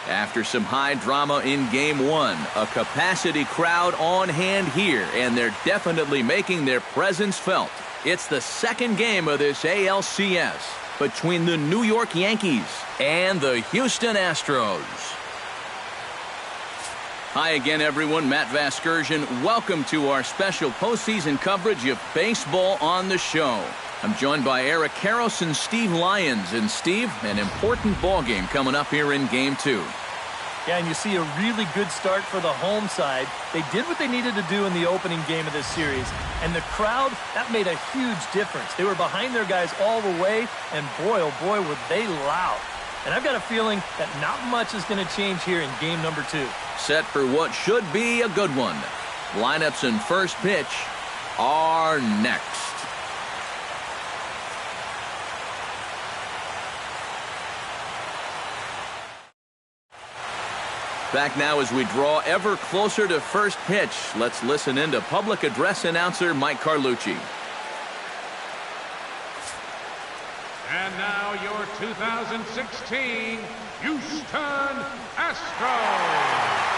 After some high drama in Game 1, a capacity crowd on hand here, and they're definitely making their presence felt. It's the second game of this ALCS between the New York Yankees and the Houston Astros. Hi again, everyone. Matt Vasgersian. Welcome to our special postseason coverage of baseball on the show. I'm joined by Eric Karros and Steve Lyons. And Steve, an important ball game coming up here in Game 2. Yeah, and you see a really good start for the home side. They did what they needed to do in the opening game of this series. And the crowd, that made a huge difference. They were behind their guys all the way, and boy, oh boy, were they loud. And I've got a feeling that not much is going to change here in game number 2. Set for what should be a good one. Lineups and first pitch are next. Back now as we draw ever closer to first pitch. Let's listen in to public address announcer Mike Carlucci. And now your 2016 Houston Astros.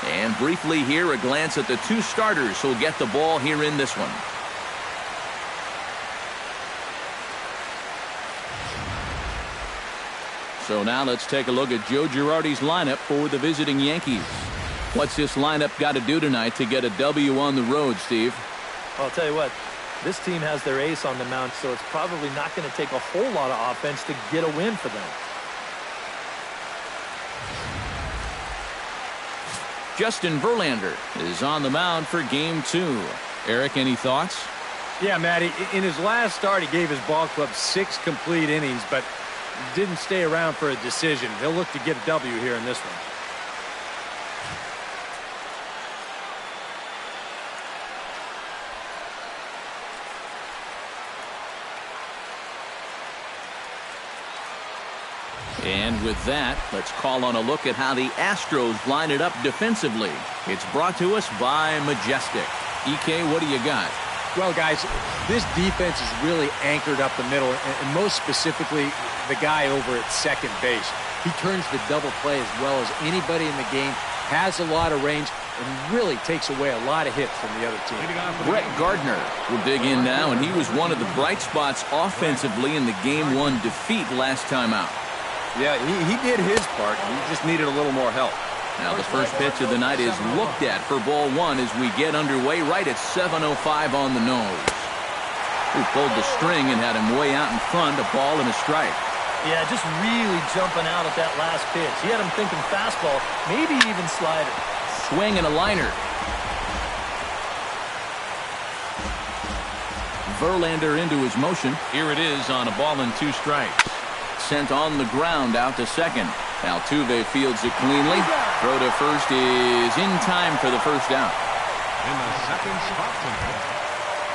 And briefly here, a glance at the two starters who'll get the ball here in this one. So now let's take a look at Joe Girardi's lineup for the visiting Yankees. What's this lineup got to do tonight to get a W on the road, Steve? Well, I'll tell you what, this team has their ace on the mound, so it's probably not going to take a whole lot of offense to get a win for them. Justin Verlander is on the mound for Game 2. Eric, any thoughts? Yeah, Matty, in his last start, he gave his ball club 6 complete innings, but didn't stay around for a decision. He'll look to get a W here in this one. And with that, let's call on a look at how the Astros line it up defensively. It's brought to us by Majestic. EK, what do you got? Well, guys, this defense is really anchored up the middle, and most specifically, the guy over at second base. He turns the double play as well as anybody in the game, has a lot of range, and really takes away a lot of hits from the other team. Brett Gardner will dig in now, and he was one of the bright spots offensively in the Game 1 defeat last time out. Yeah, he did his part. He just needed a little more help. Now the first pitch of the night is looked at for ball 1 as we get underway right at 7:05 on the nose. Who pulled the string and had him way out in front, a ball and a strike. Yeah, just really jumping out at that last pitch. He had him thinking fastball, maybe even slider. Swing and a liner. Verlander into his motion. Here it is on a ball and 2 strikes. Sent on the ground out to second. Altuve fields it cleanly. Throw to first is in time for the first out. In the second spot tonight,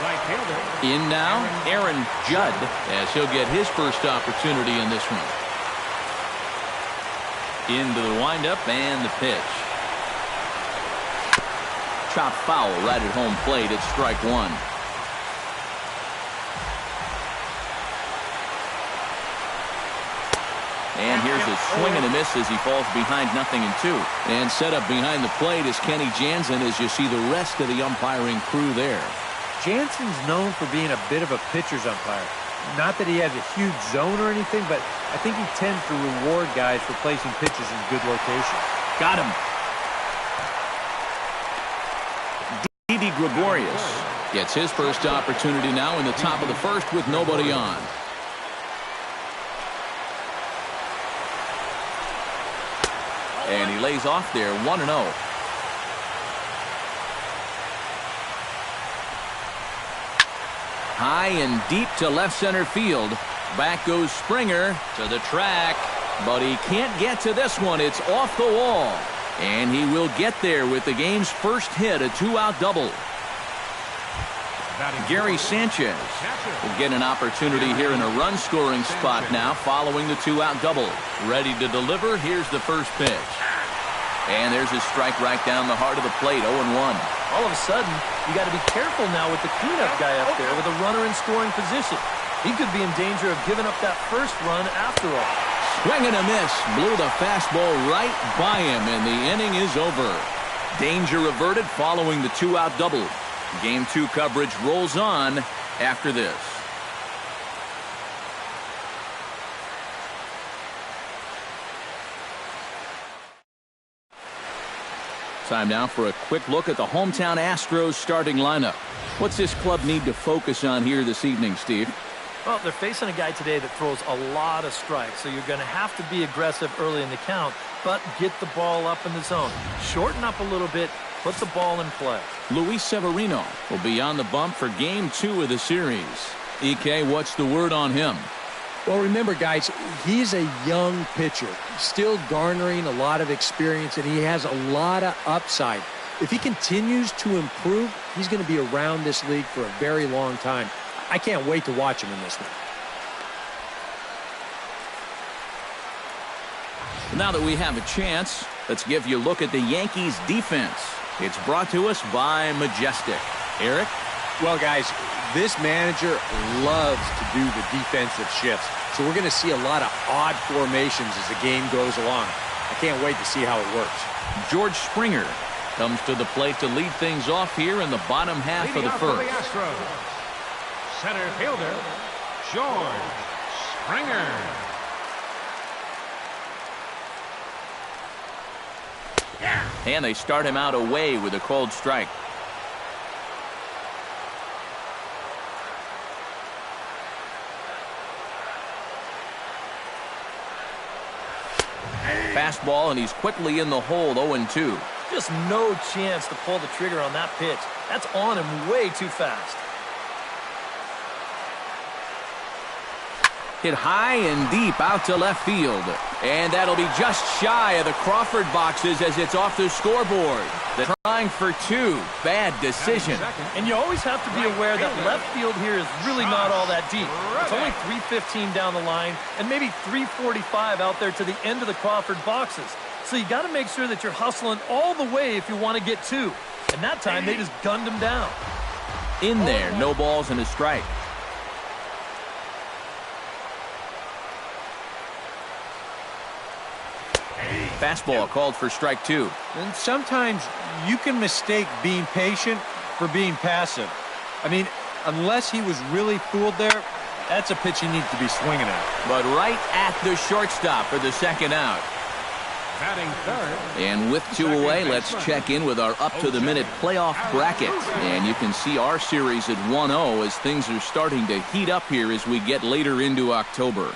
right fielder. In now, Aaron Judd, as he'll get his first opportunity in this one. Into the windup and the pitch. Chopped foul right at home plate. It's strike 1. And here's a swing and a miss as he falls behind 0-2. And set up behind the plate is Kenny Jansen as you see the rest of the umpiring crew there. Jansen's known for being a bit of a pitcher's umpire. Not that he has a huge zone or anything, but I think he tends to reward guys for placing pitches in good location. Got him. Didi Gregorius gets his first opportunity now in the top of the first with nobody on. And he lays off there, 1-0. High and deep to left center field. Back goes Springer to the track, but he can't get to this one. It's off the wall. And he will get there with the game's first hit, a 2-out double. Gary Sanchez will get an opportunity here in a run-scoring spot now following the 2-out double. Ready to deliver. Here's the first pitch. And there's a strike right down the heart of the plate, 0-1. All of a sudden, you got to be careful now with the cleanup guy up there with a runner in scoring position. He could be in danger of giving up that first run after all. Swing and a miss. Blew the fastball right by him, and the inning is over. Danger averted following the two-out double. Game 2 coverage rolls on after this. Time now for a quick look at the hometown Astros starting lineup. What's this club need to focus on here this evening, Steve? Well, they're facing a guy today that throws a lot of strikes, so you're going to have to be aggressive early in the count, but get the ball up in the zone. Shorten up a little bit, put the ball in play. Luis Severino will be on the bump for Game 2 of the series. EK, what's the word on him? Well, remember, guys, he's a young pitcher, still garnering a lot of experience, and he has a lot of upside. If he continues to improve, he's going to be around this league for a very long time. I can't wait to watch him in this one. Now that we have a chance, let's give you a look at the Yankees defense. It's brought to us by Majestic. Eric? Well, guys, this manager loves to do the defensive shifts. So we're going to see a lot of odd formations as the game goes along. I can't wait to see how it works. George Springer comes to the plate to lead things off here in the bottom half of the first. For the Astros, center fielder, George Springer. And they start him out away with a cold strike. Fastball, and he's quickly in the hole, 0-2. Just no chance to pull the trigger on that pitch. That's on him way too fast. Hit high and deep out to left field. And that'll be just shy of the Crawford boxes as it's off the scoreboard. They're trying for 2. Bad decision. And you always have to be aware that left field here is really not all that deep. It's only 315 down the line and maybe 345 out there to the end of the Crawford boxes. So you got to make sure that you're hustling all the way if you want to get 2. And that time they just gunned him down. In there, no balls and a strike. Fastball called for strike 2. And sometimes you can mistake being patient for being passive. I mean, unless he was really fooled there, that's a pitch he needs to be swinging at. But right at the shortstop for the second out. Batting third. And with 2 away, let's check in with our up-to-the-minute playoff bracket. And you can see our series at 1-0 as things are starting to heat up here as we get later into October.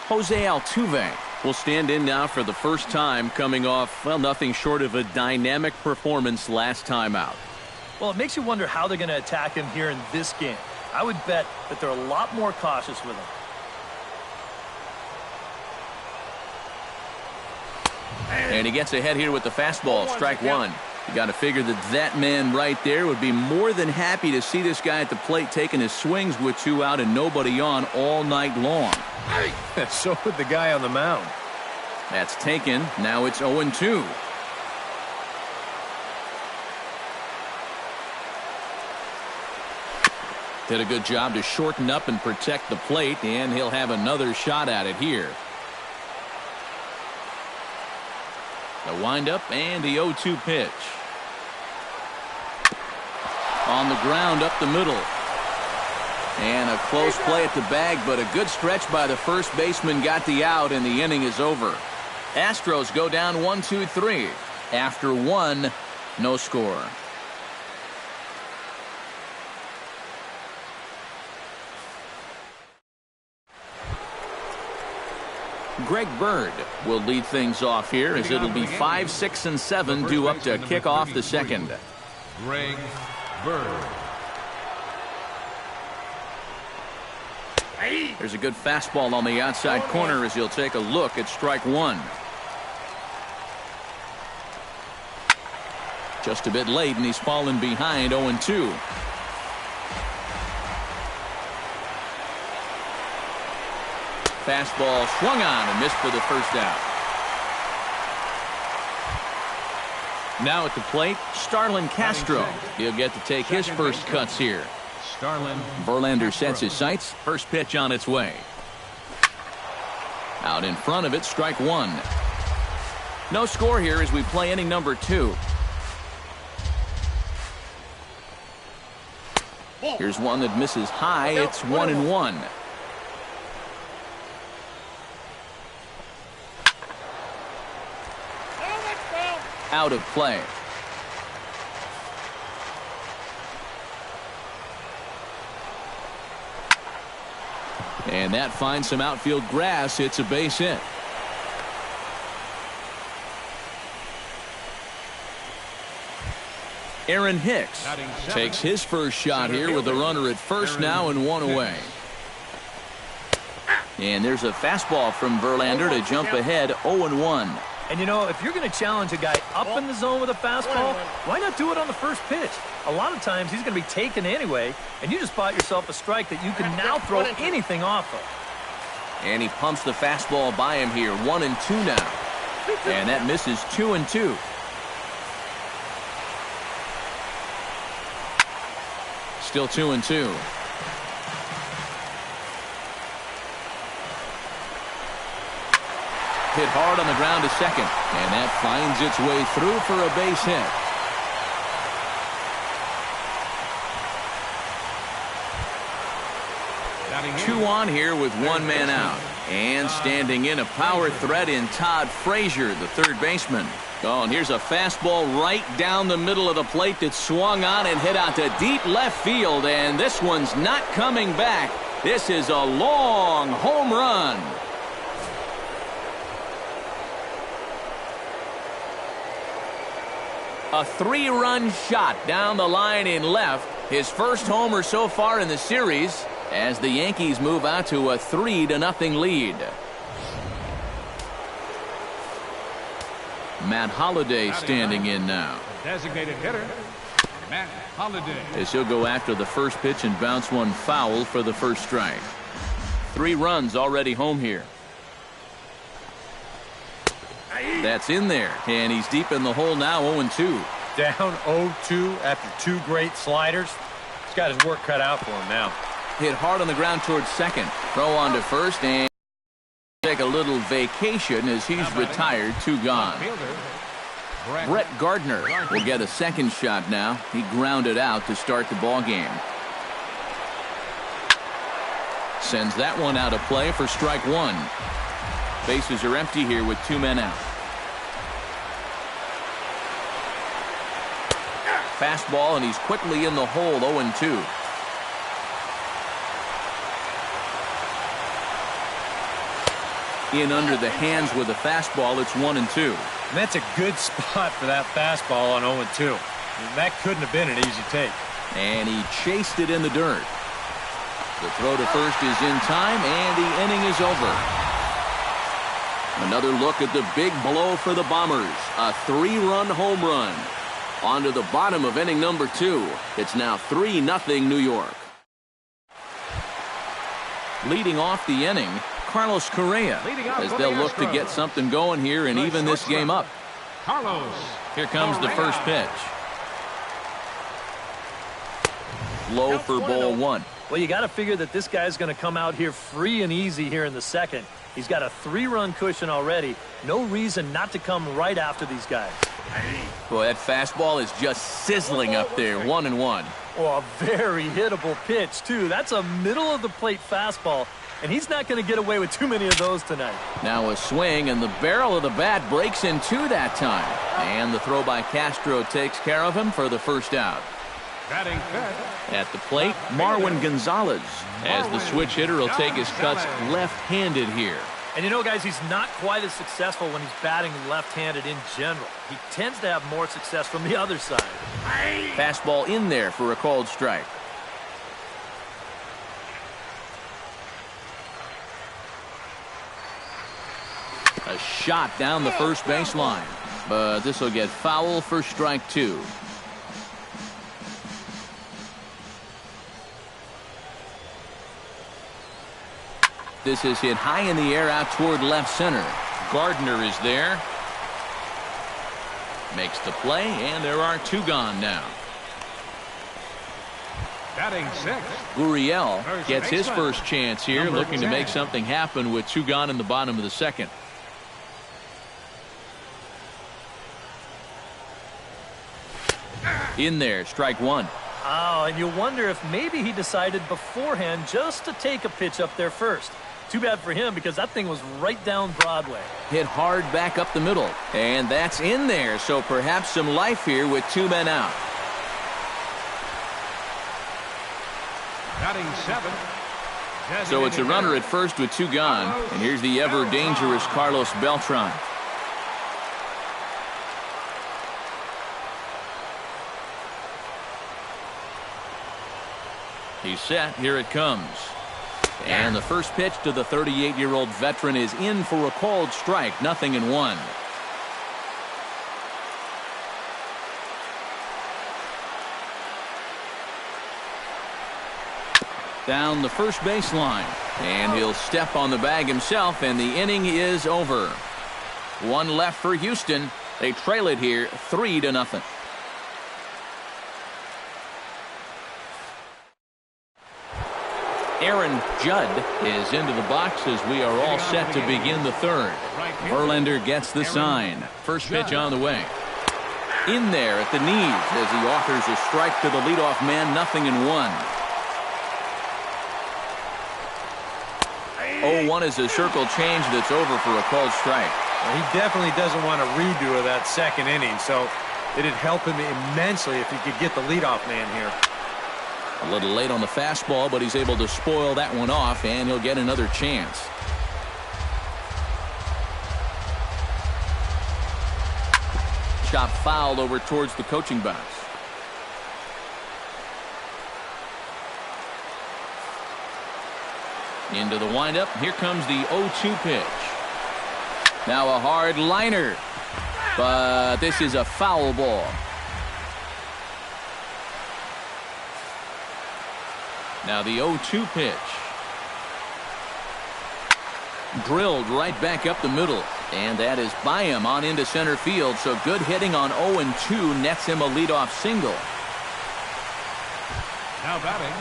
Jose Altuve will stand in now for the first time, coming off, well, nothing short of a dynamic performance last time out. Well, it makes you wonder how they're going to attack him here in this game. I would bet that they're a lot more cautious with him. And he gets ahead here with the fastball, strike 1. You got to figure that man right there would be more than happy to see this guy at the plate taking his swings with 2 out and nobody on all night long. So would the guy on the mound. That's taken. Now it's 0-2. Did a good job to shorten up and protect the plate, and he'll have another shot at it here. The windup and the 0-2 pitch. On the ground up the middle. And a close play at the bag, but a good stretch by the first baseman got the out, and the inning is over. Astros go down 1-2-3. After 1, no score. Greg Bird will lead things off here as it'll be 5, 6, and 7 due up to kick off the second. Greg Bird. There's a good fastball on the outside corner as he'll take a look at strike 1. Just a bit late, and he's fallen behind 0-2. Fastball swung on and missed for the first out. Now at the plate, Starlin Castro. He'll get to take his first cuts here. Verlander sets his sights. First pitch on its way. Out in front of it, strike one. No score here as we play inning number 2. Here's one that misses high. It's 1-1. Out of play. And that finds some outfield grass. It's a base hit. Aaron Hicks takes his first shot here with a runner at first now and one away. And there's a fastball from Verlander to jump ahead 0-1. And you know, if you're going to challenge a guy up in the zone with a fastball, why not do it on the first pitch? A lot of times he's going to be taken anyway, and you just bought yourself a strike that you can now throw anything off of. And he pumps the fastball by him here. 1-2 now. And that misses 2-2. Still 2-2. Hit hard on the ground to second, and that finds its way through for a base hit. Two on here with one man out, and standing in a power threat in Todd Frazier, the third baseman. Oh, and here's a fastball right down the middle of the plate that swung on and hit out to deep left field, and this one's not coming back. This is a long home run. A 3-run shot down the line in left. His first homer so far in the series as the Yankees move out to a 3-0 lead. Matt Holliday standing in now. Designated hitter, Matt Holliday. As he'll go after the first pitch and bounce one foul for the first strike. 3 runs already home here. That's in there, and he's deep in the hole now, 0-2. Down 0-2 after 2 great sliders. He's got his work cut out for him now. Hit hard on the ground towards second. Throw on to first, and take a little vacation as he's retired. 2 gone. Brett Gardner will get a second shot now. He grounded out to start the ball game. Sends that one out of play for strike one. Bases are empty here with 2 men out. Fastball, and he's quickly in the hole, 0-2. In under the hands with a fastball, it's 1-2. And that's a good spot for that fastball on 0-2. That couldn't have been an easy take. And he chased it in the dirt. The throw to first is in time, and the inning is over. Another look at the big blow for the Bombers. A 3-run home run. On to the bottom of inning number 2. It's now 3-0 New York. Leading off the inning, Carlos Correa, as they'll look to get something going here and even this game up. Carlos. Here comes the first pitch. Low for ball 1. Well, you got to figure that this guy's going to come out here free and easy here in the second. He's got a 3-run cushion already. No reason not to come right after these guys. Boy, that fastball is just sizzling up there. 1-1. Oh, a very hittable pitch, too. That's a middle-of-the-plate fastball, and he's not going to get away with too many of those tonight. Now a swing, and the barrel of the bat breaks in 2 that time. And the throw by Castro takes care of him for the first out. Batting fifth. At the plate, Marwin Gonzalez, as the switch hitter will take his cuts left-handed here. And you know, guys, he's not quite as successful when he's batting left-handed in general. He tends to have more success from the other side. Fastball in there for a called strike. A shot down the first baseline, but this will get foul for strike 2. This is hit high in the air out toward left center. Gardner is there. Makes the play, and there are 2 gone now. Batting 6. Gurriel First gets his baseman. first chance here, Number looking to 10. make something happen with 2 gone in the bottom of the second. In there, strike 1. Oh, and you wonder if maybe he decided beforehand just to take a pitch up there first. Too bad for him because that thing was right down Broadway. Hit hard back up the middle, and that's in there, so perhaps some life here with 2 men out. Batting 7. So it's a runner at first with 2 gone, and here's the ever-dangerous Carlos Beltran. He's set. Here it comes. And the first pitch to the 38-year-old veteran is in for a called strike. 0-1. Down the first baseline. And he'll step on the bag himself, and the inning is over. 1 left for Houston. They trail it here 3-0. Aaron Judd is into the box as we are all set to begin the third. Verlander gets the sign. First pitch on the way. In there at the knees as he offers a strike to the leadoff man. 0-1. 0-1 is a circle change that's over for a called strike. Well, he definitely doesn't want a redo of that second inning, so it'd help him immensely if he could get the leadoff man here. A little late on the fastball, but he's able to spoil that one off, and he'll get another chance. Chop foul over towards the coaching box. Into the windup. Here comes the 0-2 pitch. Now a hard liner, but this is a foul ball. Now the 0-2 pitch. Drilled right back up the middle. And that is by him on into center field. So good hitting on 0-2 nets him a leadoff single. Now batting.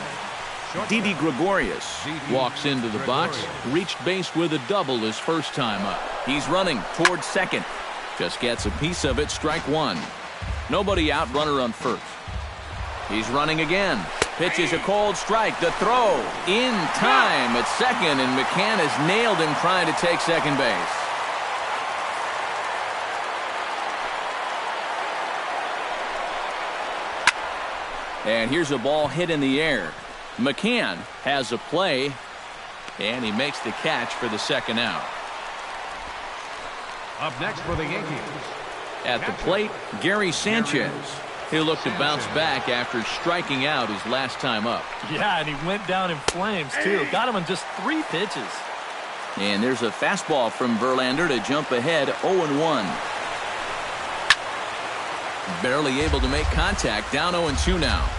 Didi Gregorius walks into the box. Reached base with a double his first time up. He's running towards second. Just gets a piece of it. Strike 1. Nobody out. Runner on first. He's running again. Pitches a cold strike. The throw in time at second, and McCann has nailed him trying to take second base. And here's a ball hit in the air. McCann has a play, and he makes the catch for the second out. Up next for the Yankees. At the plate, Gary Sanchez. He'll look to bounce back after striking out his last time up. Yeah, and he went down in flames, too. Got him in just 3 pitches. And there's a fastball from Verlander to jump ahead 0-1. Barely able to make contact. Down 0-2 now.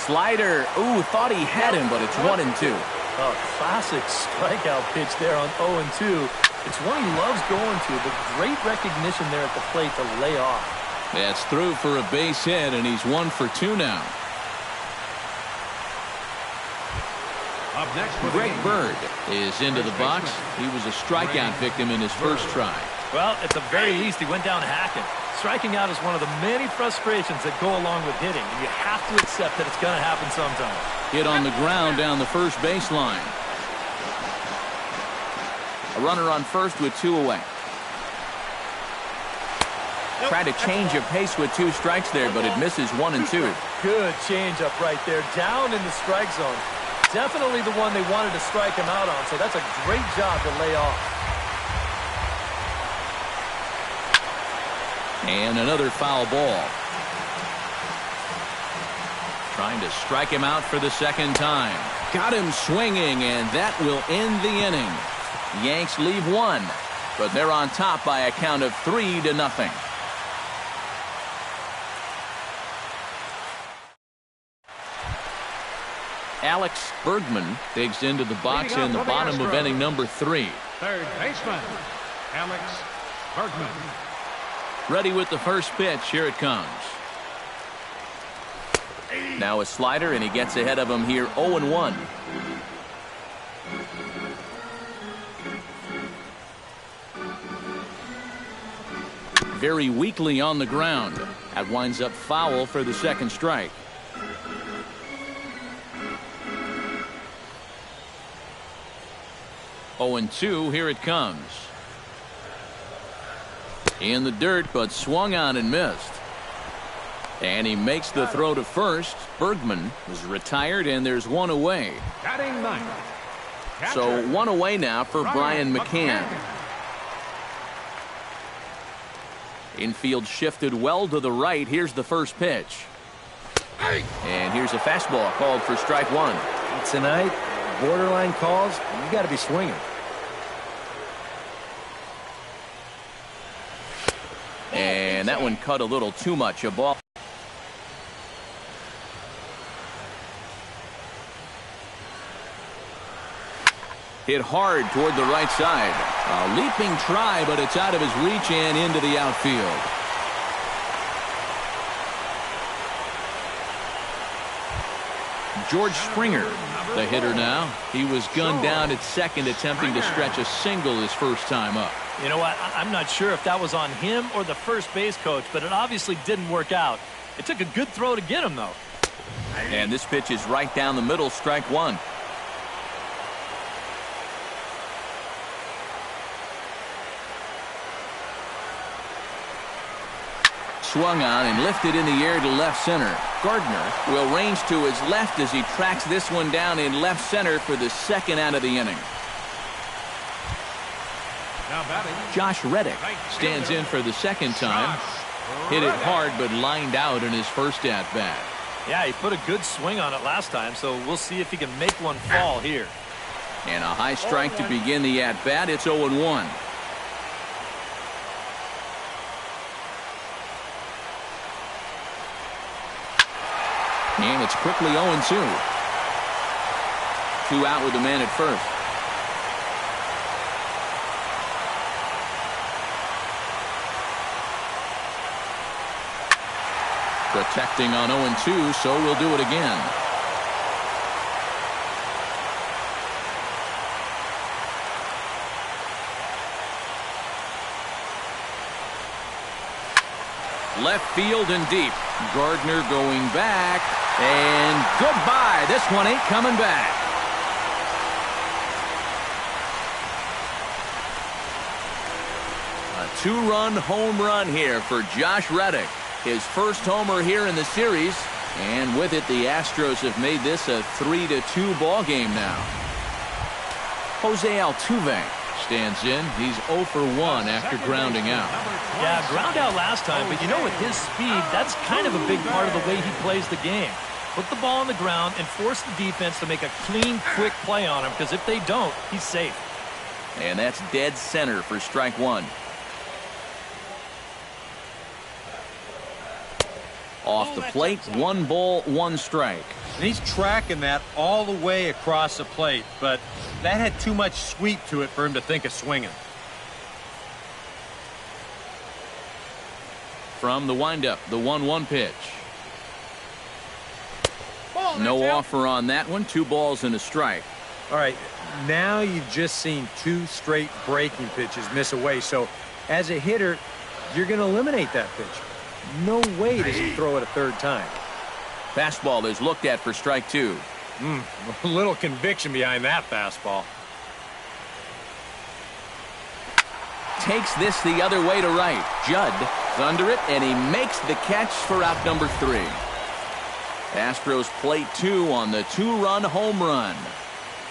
Slider. Ooh, thought he had him, but it's 1-2. A classic strikeout pitch there on 0-2. It's one he loves going to, but great recognition there at the plate to lay off. That's through for a base hit, and he's 1 for 2 now. Up next for Greg Bird is into the box. He was a strikeout victim in his first try. Well, at the very least, he went down hacking. Striking out is one of the many frustrations that go along with hitting, and you have to accept that it's going to happen sometime. Hit on the ground down the first baseline. A runner on first with 2 away. Tried to change of pace with 2 strikes there, but it misses 1-2. Good changeup right there, down in the strike zone. Definitely the one they wanted to strike him out on, so that's a great job to lay off. And another foul ball. Trying to strike him out for the second time. Got him swinging, and that will end the inning. Yanks leave 1, but they're on top by a count of 3-0. Alex Bergman digs into the box in the bottom of inning number 3. third baseman, Alex Bergman. Ready with the first pitch. Here it comes. Now a slider, and he gets ahead of him here, 0-1. Very weakly on the ground. That winds up foul for the second strike. Oh, 0-2. Here it comes. In the dirt, but swung on and missed. And he makes the throw to first. Bergman is retired, and there's one away. Batting ninth. So one away now for Brian McCann. Infield shifted well to the right. Here's the first pitch. And here's a fastball called for strike one. Tonight, borderline calls, you got to be swinging. And that one cut a little too much. A ball. Hit hard toward the right side. A leaping try, but it's out of his reach and into the outfield. George Springer, the hitter now. He was gunned down at second, attempting to stretch a single his first time up. You know what? I'm not sure if that was on him or the first base coach, but it obviously didn't work out. It took a good throw to get him, though. And this pitch is right down the middle, strike one. Swung on and lifted in the air to left center. Gardner will range to his left as he tracks this one down in left center for the second out of the inning. Josh Reddick stands in for the second time. Hit it hard, but lined out in his first at-bat. Yeah, he put a good swing on it last time, so we'll see if he can make one fall here. And a high strike to begin the at-bat. It's 0-1. And it's quickly 0-2. 2 out with the man at first. Protecting on 0-2, so we'll do it again. Left field and deep. Gardner going back. And goodbye. This one ain't coming back. A 2-run home run here for Josh Reddick. His first homer here in the series. And with it, the Astros have made this a 3-2 ball game now. Jose Altuve stands in. He's 0 for 1 after grounding out. Yeah, ground out last time, but you know, with his speed, that's kind of a big part of the way he plays the game. Put the ball on the ground and force the defense to make a clean, quick play on him, because if they don't, he's safe. And that's dead center for strike one. Off the plate, 1 ball, 1 strike. And he's tracking that all the way across the plate, but that had too much sweep to it for him to think of swinging. From the windup, the 1-1 pitch. No offer on that one. 2 balls and a strike. All right, now you've just seen 2 straight breaking pitches miss away. So as a hitter, you're going to eliminate that pitch. No way does he throw it a third time. Fastball is looked at for strike 2. A little conviction behind that fastball. Takes this the other way to right. Judd is under it, and he makes the catch for out number 3. Astros plate 2 on the 2-run home run.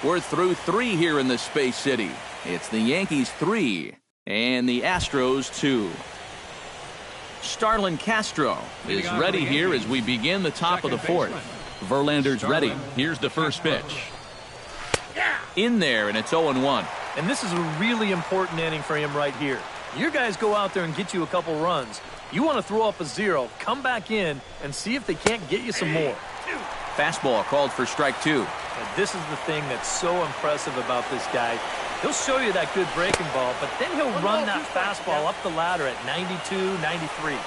We're through 3 here in the Space City. It's the Yankees 3 and the Astros 2. Starlin Castro is ready here as we begin the top of the 4th. Verlander's ready. Here's the first pitch. In there, and it's 0-1. And this is a really important inning for him right here. Your guys go out there and get you a couple runs. You want to throw up a 0, come back in, and see if they can't get you some more. Fastball called for strike 2. And this is the thing that's so impressive about this guy. He'll show you that good breaking ball, but then he'll run that fastball up the ladder at 92, 93.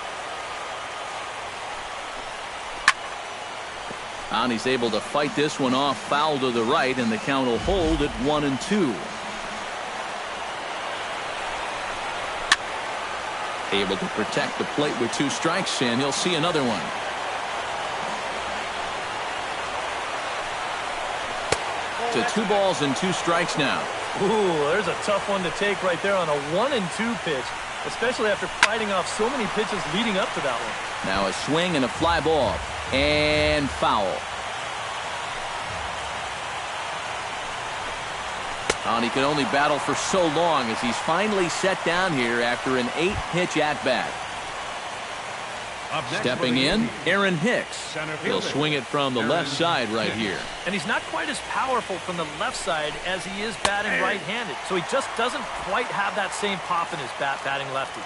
And he's able to fight this one off, foul to the right, and the count will hold at 1-2. Able to protect the plate with 2 strikes, and he'll see another one. To 2 balls and 2 strikes now. Ooh, there's a tough one to take right there on a 1-2 pitch, especially after fighting off so many pitches leading up to that one. Now a swing and a fly ball. And foul. And he can only battle for so long as he's finally set down here after an 8-pitch at-bat. Stepping in, Aaron Hicks. He'll swing it from the left side right here. And he's not quite as powerful from the left side as he is batting right-handed, so he just doesn't quite have that same pop in his bat batting lefty.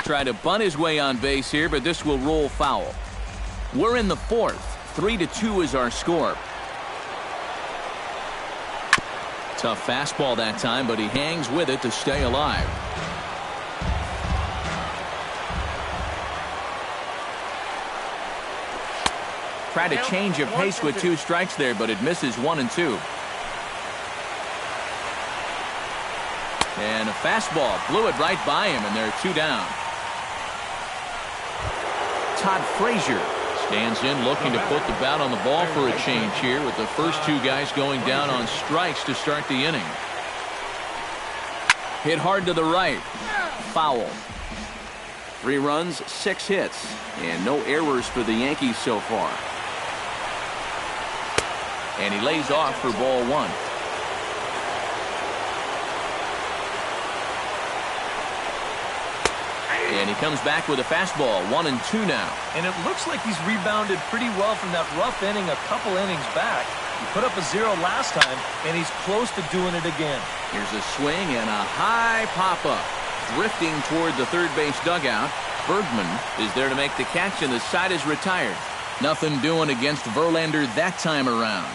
Try to bunt his way on base here, but this will roll foul. We're in the 4th. 3-2 is our score. Tough fastball that time, but he hangs with it to stay alive. Try to change of pace with 2 strikes there, but it misses 1-2. And a fastball blew it right by him, and they're 2 down. Todd Frazier stands in, looking to put the bat on the ball for a change here, with the first 2 guys going down on strikes to start the inning. Hit hard to the right. Foul. 3 runs, 6 hits, and no errors for the Yankees so far. And he lays off for ball 1. And he comes back with a fastball. 1-2 now. And it looks like he's rebounded pretty well from that rough inning a couple innings back. He put up a 0 last time, and he's close to doing it again. Here's a swing and a high pop-up. Drifting toward the third base dugout. Bergman is there to make the catch, and the side is retired. Nothing doing against Verlander that time around.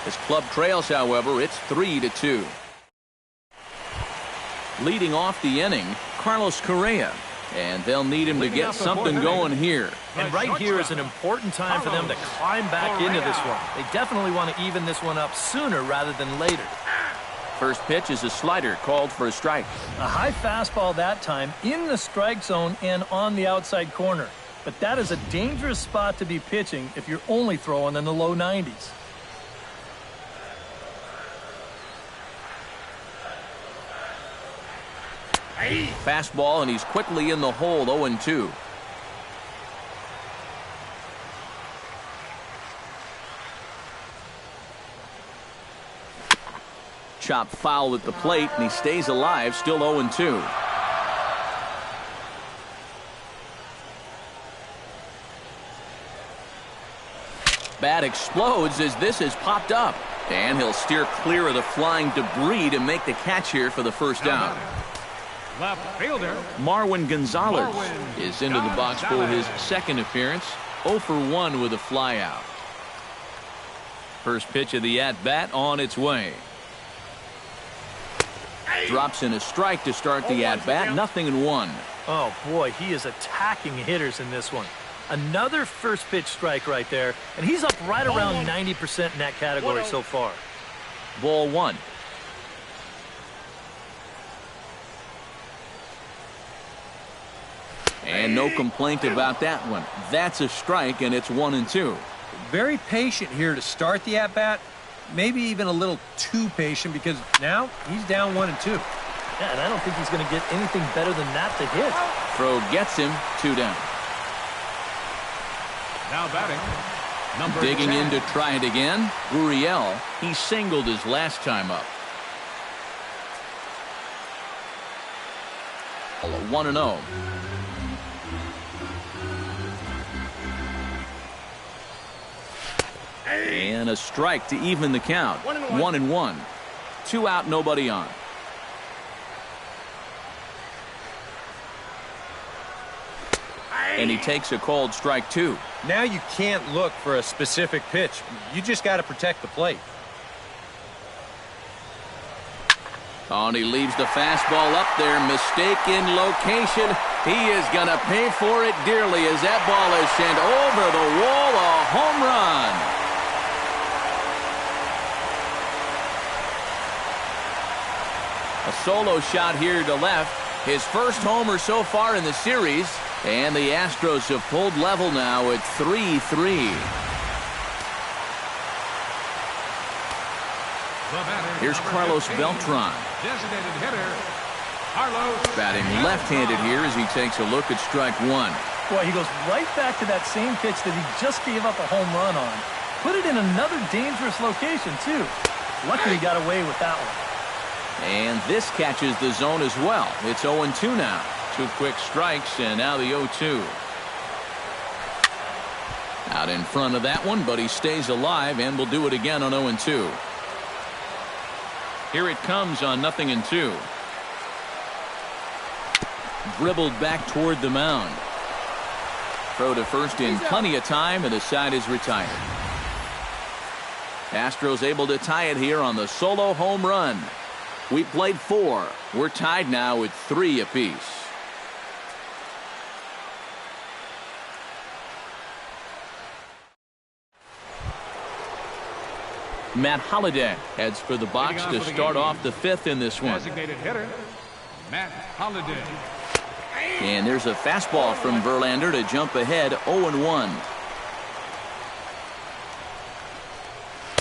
As Club trails, however, it's 3-2. Leading off the inning, Carlos Correa. And they'll need him to get something going here. And right here is an important time for them to climb back into this one. They definitely want to even this one up sooner rather than later. First pitch is a slider called for a strike. A high fastball that time in the strike zone and on the outside corner. But that is a dangerous spot to be pitching if you're only throwing in the low 90s. Fastball, and he's quickly in the hole. 0-2. Chop foul at the plate, and he stays alive, still 0-2. Bat explodes as this has popped up, and he'll steer clear of the flying debris to make the catch here for the first down. Left fielder Marwin Gonzalez is into the box for his second appearance. 0 for 1 with a flyout. First pitch of the at-bat on its way. Drops in a strike to start the at-bat. 0-1. Oh, boy, he is attacking hitters in this one. Another first pitch strike right there, and he's up right around 90% in that category so far. Ball 1. And no complaint about that one. That's a strike, and it's 1-2. Very patient here to start the at-bat. Maybe even a little too patient, because now he's down 1-2. Yeah, and I don't think he's going to get anything better than that to hit. Throw gets him. 2 down. now batting. Number Digging 10. in to try it again. Gurriel, he singled his last time up. 1-0. And a strike to even the count. 1-1. 2 out, nobody on. And he takes a called strike 2. Now you can't look for a specific pitch. You just got to protect the plate. Oh, and he leaves the fastball up there. Mistaken location. He is going to pay for it dearly as that ball is sent over the wall. A home run. A solo shot here to left. His first homer so far in the series. And the Astros have pulled level now at 3-3. Here's Carlos Beltran. Designated hitter, Carlos. Batting left-handed here as he takes a look at strike one. Boy, he goes right back to that same pitch that he just gave up a home run on. Put it in another dangerous location, too. Luckily, he got away with that one. And this catches the zone as well. It's 0-2 now. 2 quick strikes, and now the 0-2. Out in front of that one, but he stays alive and will do it again on 0-2. Here it comes on 0-2. Dribbled back toward the mound. Throw to first in plenty of time, and the side is retired. Astros able to tie it here on the solo home run. We played 4. We're tied now at 3 apiece. Matt Holliday heads for the box to start off the 5th in this one. Designated hitter, Matt Holliday. And there's a fastball from Verlander to jump ahead 0-1.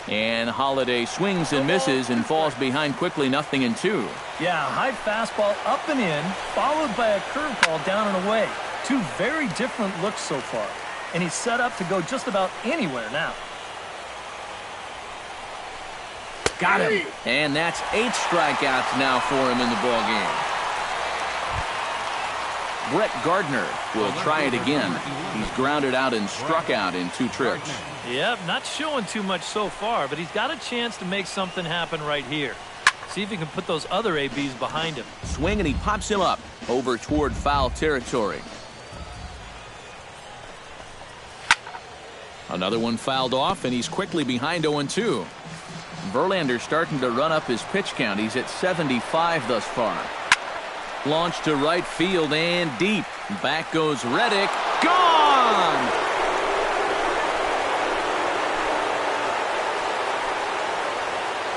And Holliday swings and misses and falls behind quickly 0-2. Yeah, high fastball up and in, followed by a curveball down and away. 2 very different looks so far. And he's set up to go just about anywhere now. Got him. And that's 8 strikeouts now for him in the ballgame. Brett Gardner will try it again. He's grounded out and struck out in 2 trips. Yep, not showing too much so far, but he's got a chance to make something happen right here. See if he can put those other ABs behind him. Swing, and he pops him up over toward foul territory. Another one fouled off, and he's quickly behind 0-2. Verlander starting to run up his pitch count. He's at 75 thus far. Launched to right field and deep. Back goes Reddick. Gone!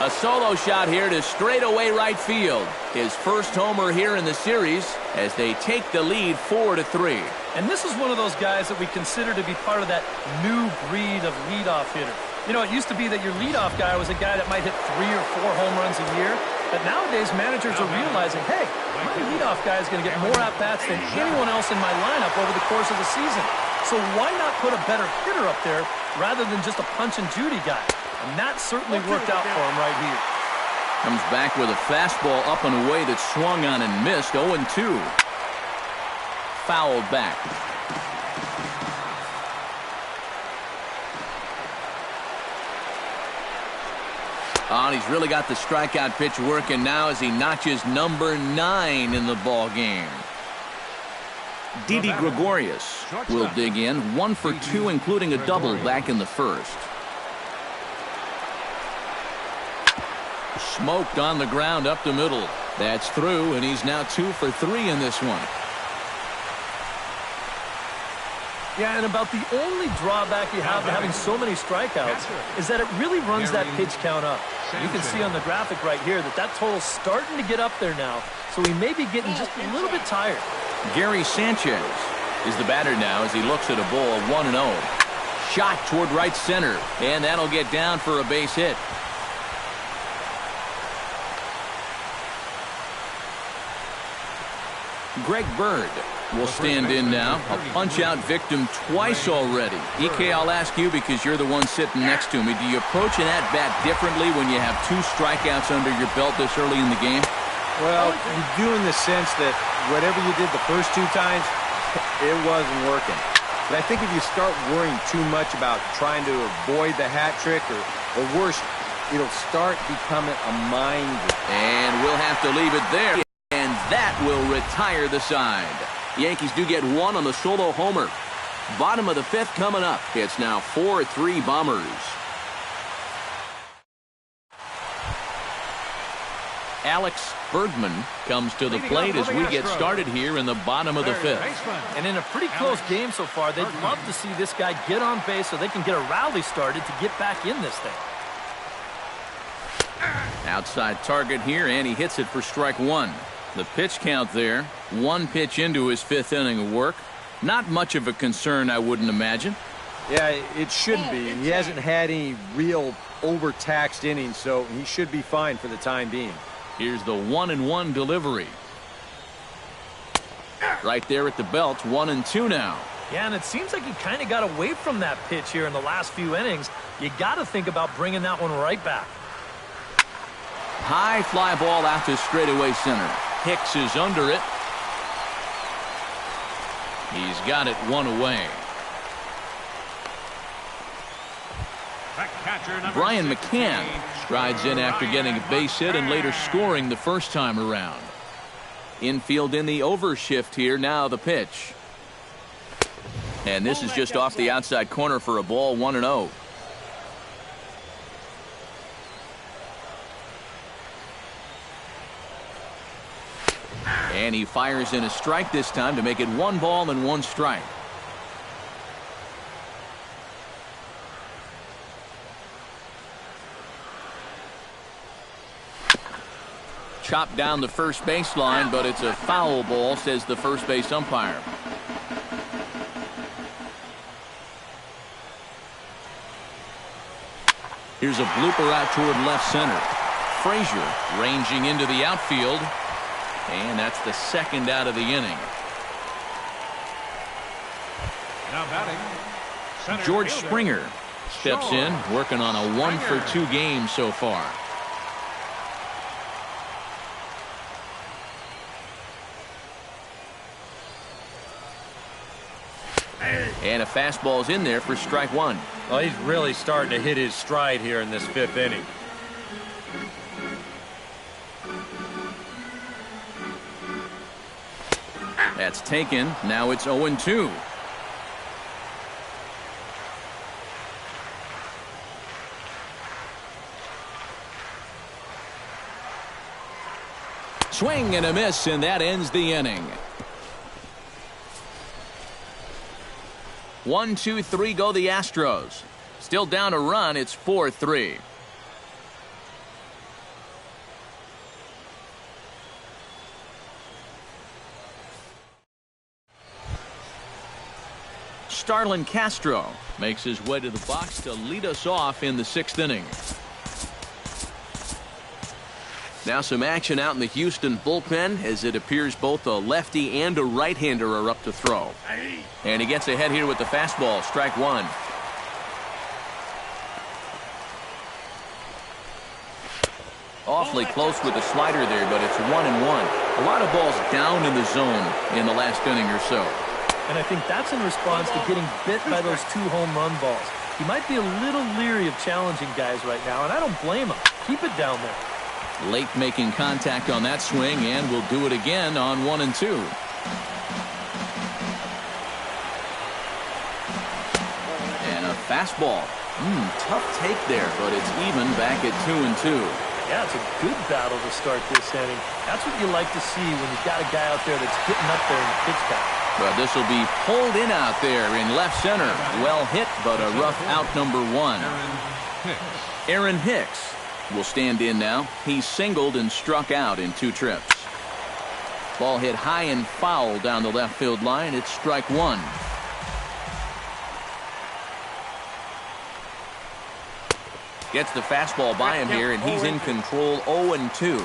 A solo shot here to straightaway right field. His first homer here in the series as they take the lead 4-3. And this is one of those guys that we consider to be part of that new breed of leadoff hitter. You know, it used to be that your leadoff guy was a guy that might hit 3 or 4 home runs a year. But nowadays, managers are realizing, hey, my leadoff guy is going to get more at-bats than anyone else in my lineup over the course of the season. So why not put a better hitter up there rather than just a punch-and-Judy guy? And that certainly worked out for him right here. Comes back with a fastball up and away that swung on and missed. 0-2. Fouled back. Oh, and he's really got the strikeout pitch working now as he notches number 9 in the ball game. Didi Gregorius will dig in. 1 for 2, including a double back in the first. Smoked on the ground up the middle. That's through, and he's now 2 for 3 in this one. Yeah, and about the only drawback you have to having so many strikeouts is that it really runs that pitch count up. You can see on the graphic right here that total's starting to get up there now, so he may be getting just a little bit tired. Gary Sanchez is the batter now as he looks at a ball 1-0. Shot toward right center, and that'll get down for a base hit. Greg Bird will stand in now. A punch-out victim twice already. EK, I'll ask you because you're the one sitting next to me. Do you approach an at-bat differently when you have 2 strikeouts under your belt this early in the game? Well, you do in the sense that whatever you did the first 2 times, it wasn't working. But I think if you start worrying too much about trying to avoid the hat trick or worse, it'll start becoming a mind. And we'll have to leave it there. And that will retire the side. Yankees do get 1 on the solo homer. Bottom of the 5th coming up. It's now 4-3 Bombers. Alex Bergman comes to the plate as we get started here in the bottom of the fifth. And in a pretty close game so far, they'd love to see this guy get on base so they can get a rally started to get back in this thing. Outside target here, and he hits it for strike one. The pitch count there, one pitch into his fifth inning of work. Not much of a concern, I wouldn't imagine. Yeah, it shouldn't be. He hasn't had any real overtaxed innings, so he should be fine for the time being. Here's the 1-1 delivery. Right there at the belt, 1-2 now. Yeah, and it seems like he kind of got away from that pitch here in the last few innings. You got to think about bringing that one right back. High fly ball out to straightaway center. Hicks is under it. He's got it one away. Brian McCann strides in after getting a base hit and later scoring the first time around. Infield in the overshift here. Now the pitch. And this is just off the outside corner for a ball, 1-0. And he fires in a strike this time to make it 1 ball and 1 strike. Chopped down the first baseline, but it's a foul ball, says the first base umpire. Here's a blooper out toward left center. Frazier ranging into the outfield. And that's the second out of the inning. Now batting, center George fielder, Springer steps in, working on a 1-for-2 game so far. And a fastball's in there for strike one. Well, he's really starting to hit his stride here in this fifth inning. That's taken. Now it's 0-2. Swing and a miss, and that ends the inning. 1, 2, 3 go the Astros. Still down a run. It's 4-3. Starlin Castro makes his way to the box to lead us off in the 6th inning. Now some action out in the Houston bullpen, as it appears both a lefty and a right-hander are up to throw. And he gets ahead here with the fastball, strike one. Awfully close with the slider there, but it's 1-1. A lot of balls down in the zone in the last inning or so. And I think that's in response to getting bit by those 2 home run balls. He might be a little leery of challenging guys right now, and I don't blame him. Keep it down there. Late making contact on that swing, and will do it again on 1 and 2. And a fastball. Tough take there, but it's even back at 2 and 2. Yeah, it's a good battle to start this inning. That's what you like to see when you've got a guy out there that's getting up there in the pitch count. But this will be pulled in out there in left center. Well hit, but a rough out number 1. Aaron Hicks will stand in now. He's singled and struck out in 2 trips. Ball hit high and foul down the left field line. It's strike one. Gets the fastball by him here, and he's in control. 0-2.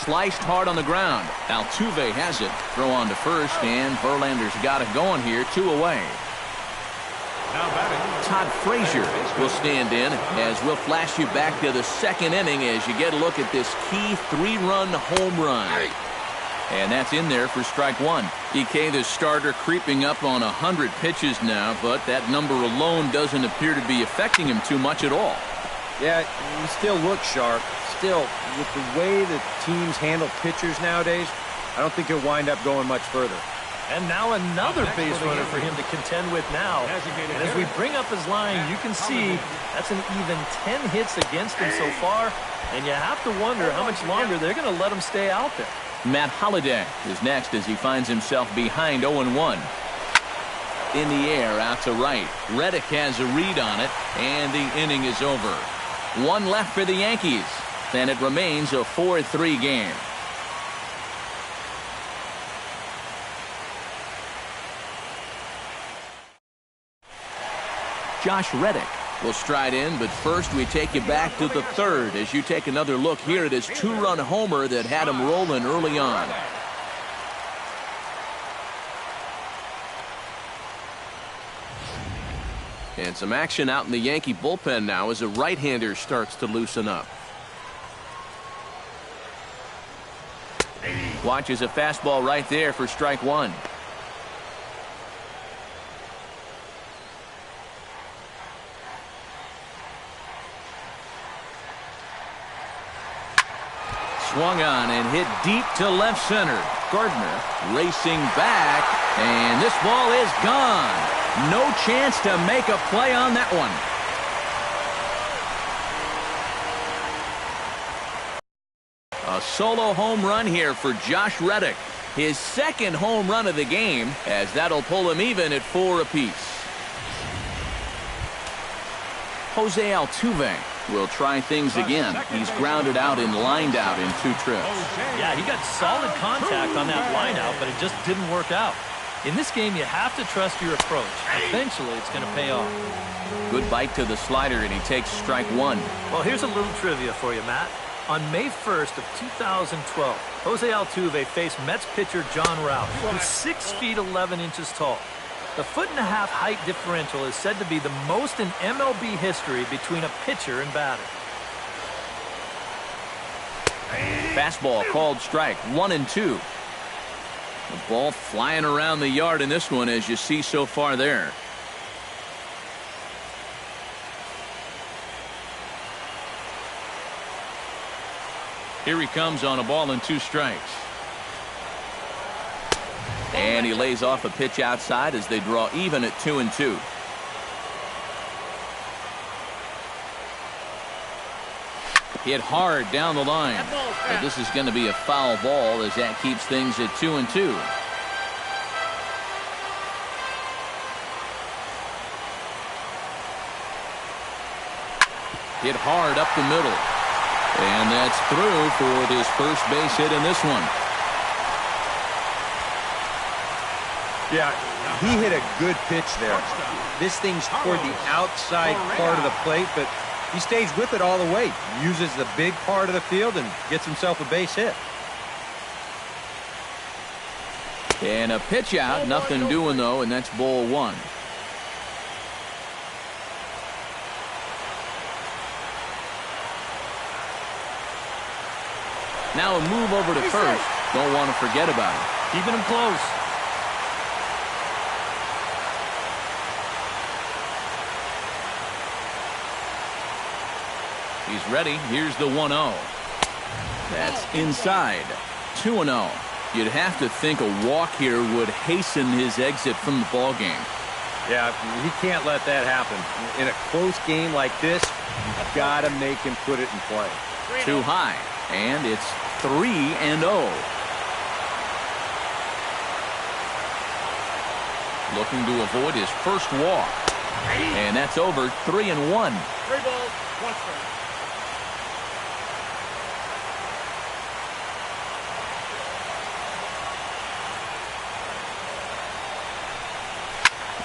Sliced hard on the ground. Altuve has it. Throw on to first, and Verlander's got it going here. 2 away. Todd Frazier will stand in as we'll flash you back to the 2nd inning as you get a look at this key 3-run home run. And that's in there for strike one. EK, the starter, creeping up on 100 pitches now, but that number alone doesn't appear to be affecting him too much at all. Yeah, he still looks sharp. Still, with the way that teams handle pitchers nowadays, I don't think he'll wind up going much further. And now another base runner for him to contend with now. And as we bring up his line, you can see that's an even 10 hits against him so far. And you have to wonder how much longer they're going to let him stay out there. Matt Holliday is next as he finds himself behind 0-1. In the air, out to right. Reddick has a read on it, and the inning is over. One left for the Yankees, and it remains a 4-3 game. Josh Reddick will stride in, but first we take you back to the third as you take another look here at his two-run homer that had him rolling early on. And some action out in the Yankee bullpen now as a right-hander starts to loosen up. Watches a fastball right there for strike one. Swung on and hit deep to left center. Gardner racing back, and this ball is gone. No chance to make a play on that one. A solo home run here for Josh Reddick. His second home run of the game, as that'll pull him even at 4 apiece. Jose Altuve will try things again. He's grounded out and lined out in 2 trips. Yeah, he got solid contact on that line out, but it just didn't work out. In this game, you have to trust your approach. Eventually, it's going to pay off. Good bite to the slider, and he takes strike one. Well, here's a little trivia for you, Matt. On May 1st of 2012, Jose Altuve faced Mets pitcher John Rouse, who's 6 feet 11 inches tall. The 1.5-foot height differential is said to be the most in MLB history between a pitcher and batter. Fastball called strike, 1-2. The ball flying around the yard in this one, as you see so far there. Here he comes on a ball and 2 strikes. And he lays off a pitch outside as they draw even at 2-2. Hit hard down the line. But this is going to be a foul ball as that keeps things at 2-2. Hit hard up the middle. And that's through for his first base hit in this one. Yeah, he hit a good pitch there. This thing's toward the outside part of the plate, but he stays with it all the way. Uses the big part of the field and gets himself a base hit. And a pitch out, nothing doing though, and that's ball 1. Now a move over to first. Don't want to forget about it. Keeping him close. He's ready. Here's the 1-0. That's inside. 2-0. You'd have to think a walk here would hasten his exit from the ball game. Yeah, he can't let that happen. In a close game like this, you've got to make him put it in play. Too high. And it's 3-0. Looking to avoid his first walk. And that's over. 3-1. 3 balls, 1 strike.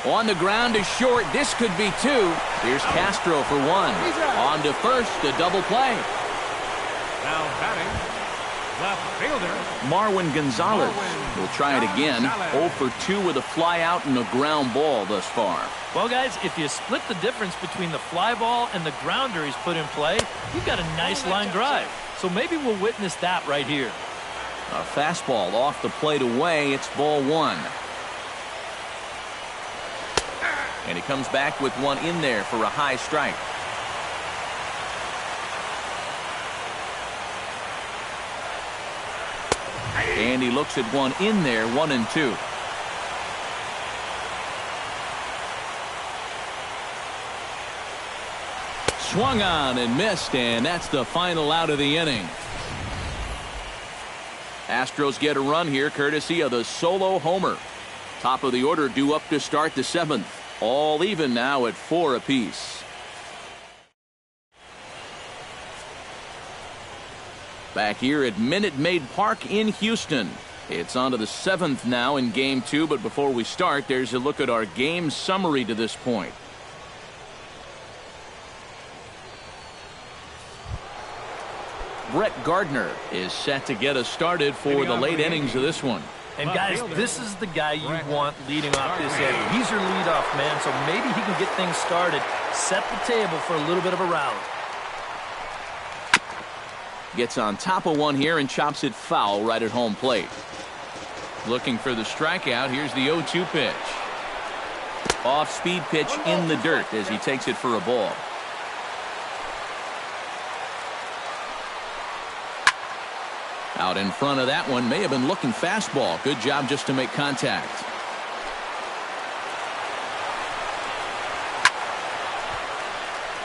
On the ground to short. This could be 2. Here's Castro for 1. On to first. A double play. Now batting, left fielder Marwin Gonzalez will try it again. 0 for 2 with a fly out and a ground ball thus far. Well, guys, if you split the difference between the fly ball and the grounder he's put in play, you've got a nice line drive. So maybe we'll witness that right here. A fastball off the plate away. It's ball 1. And he comes back with one in there for a high strike. And he looks at one in there, 1-2. Swung on and missed, and that's the final out of the inning. Astros get a run here courtesy of the solo homer. Top of the order due up to start the 7th. All even now at 4 apiece. Back here at Minute Maid Park in Houston. It's on to the 7th now in Game 2, but before we start, there's a look at our game summary to this point. Brett Gardner is set to get us started for the late innings of this one. And guys, this is the guy you want leading off this inning. He's your leadoff man, so maybe he can get things started, set the table for a little bit of a rally. Gets on top of one here and chops it foul right at home plate. Looking for the strikeout. Here's the 0-2 pitch. Off-speed pitch in the dirt as he takes it for a ball. Out in front of that one, may have been looking fastball. Good job just to make contact.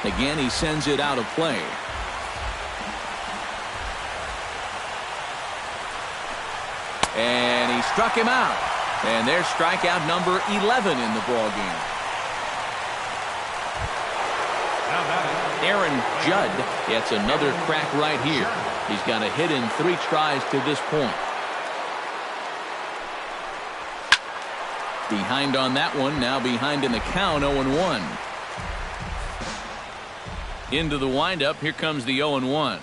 Again, he sends it out of play. And he struck him out. And there's strikeout number 11 in the ball game. Aaron Judd gets another crack right here. He's got a hit in 3 tries to this point. Behind on that one, now behind in the count, 0-1. Into the windup, here comes the 0-1.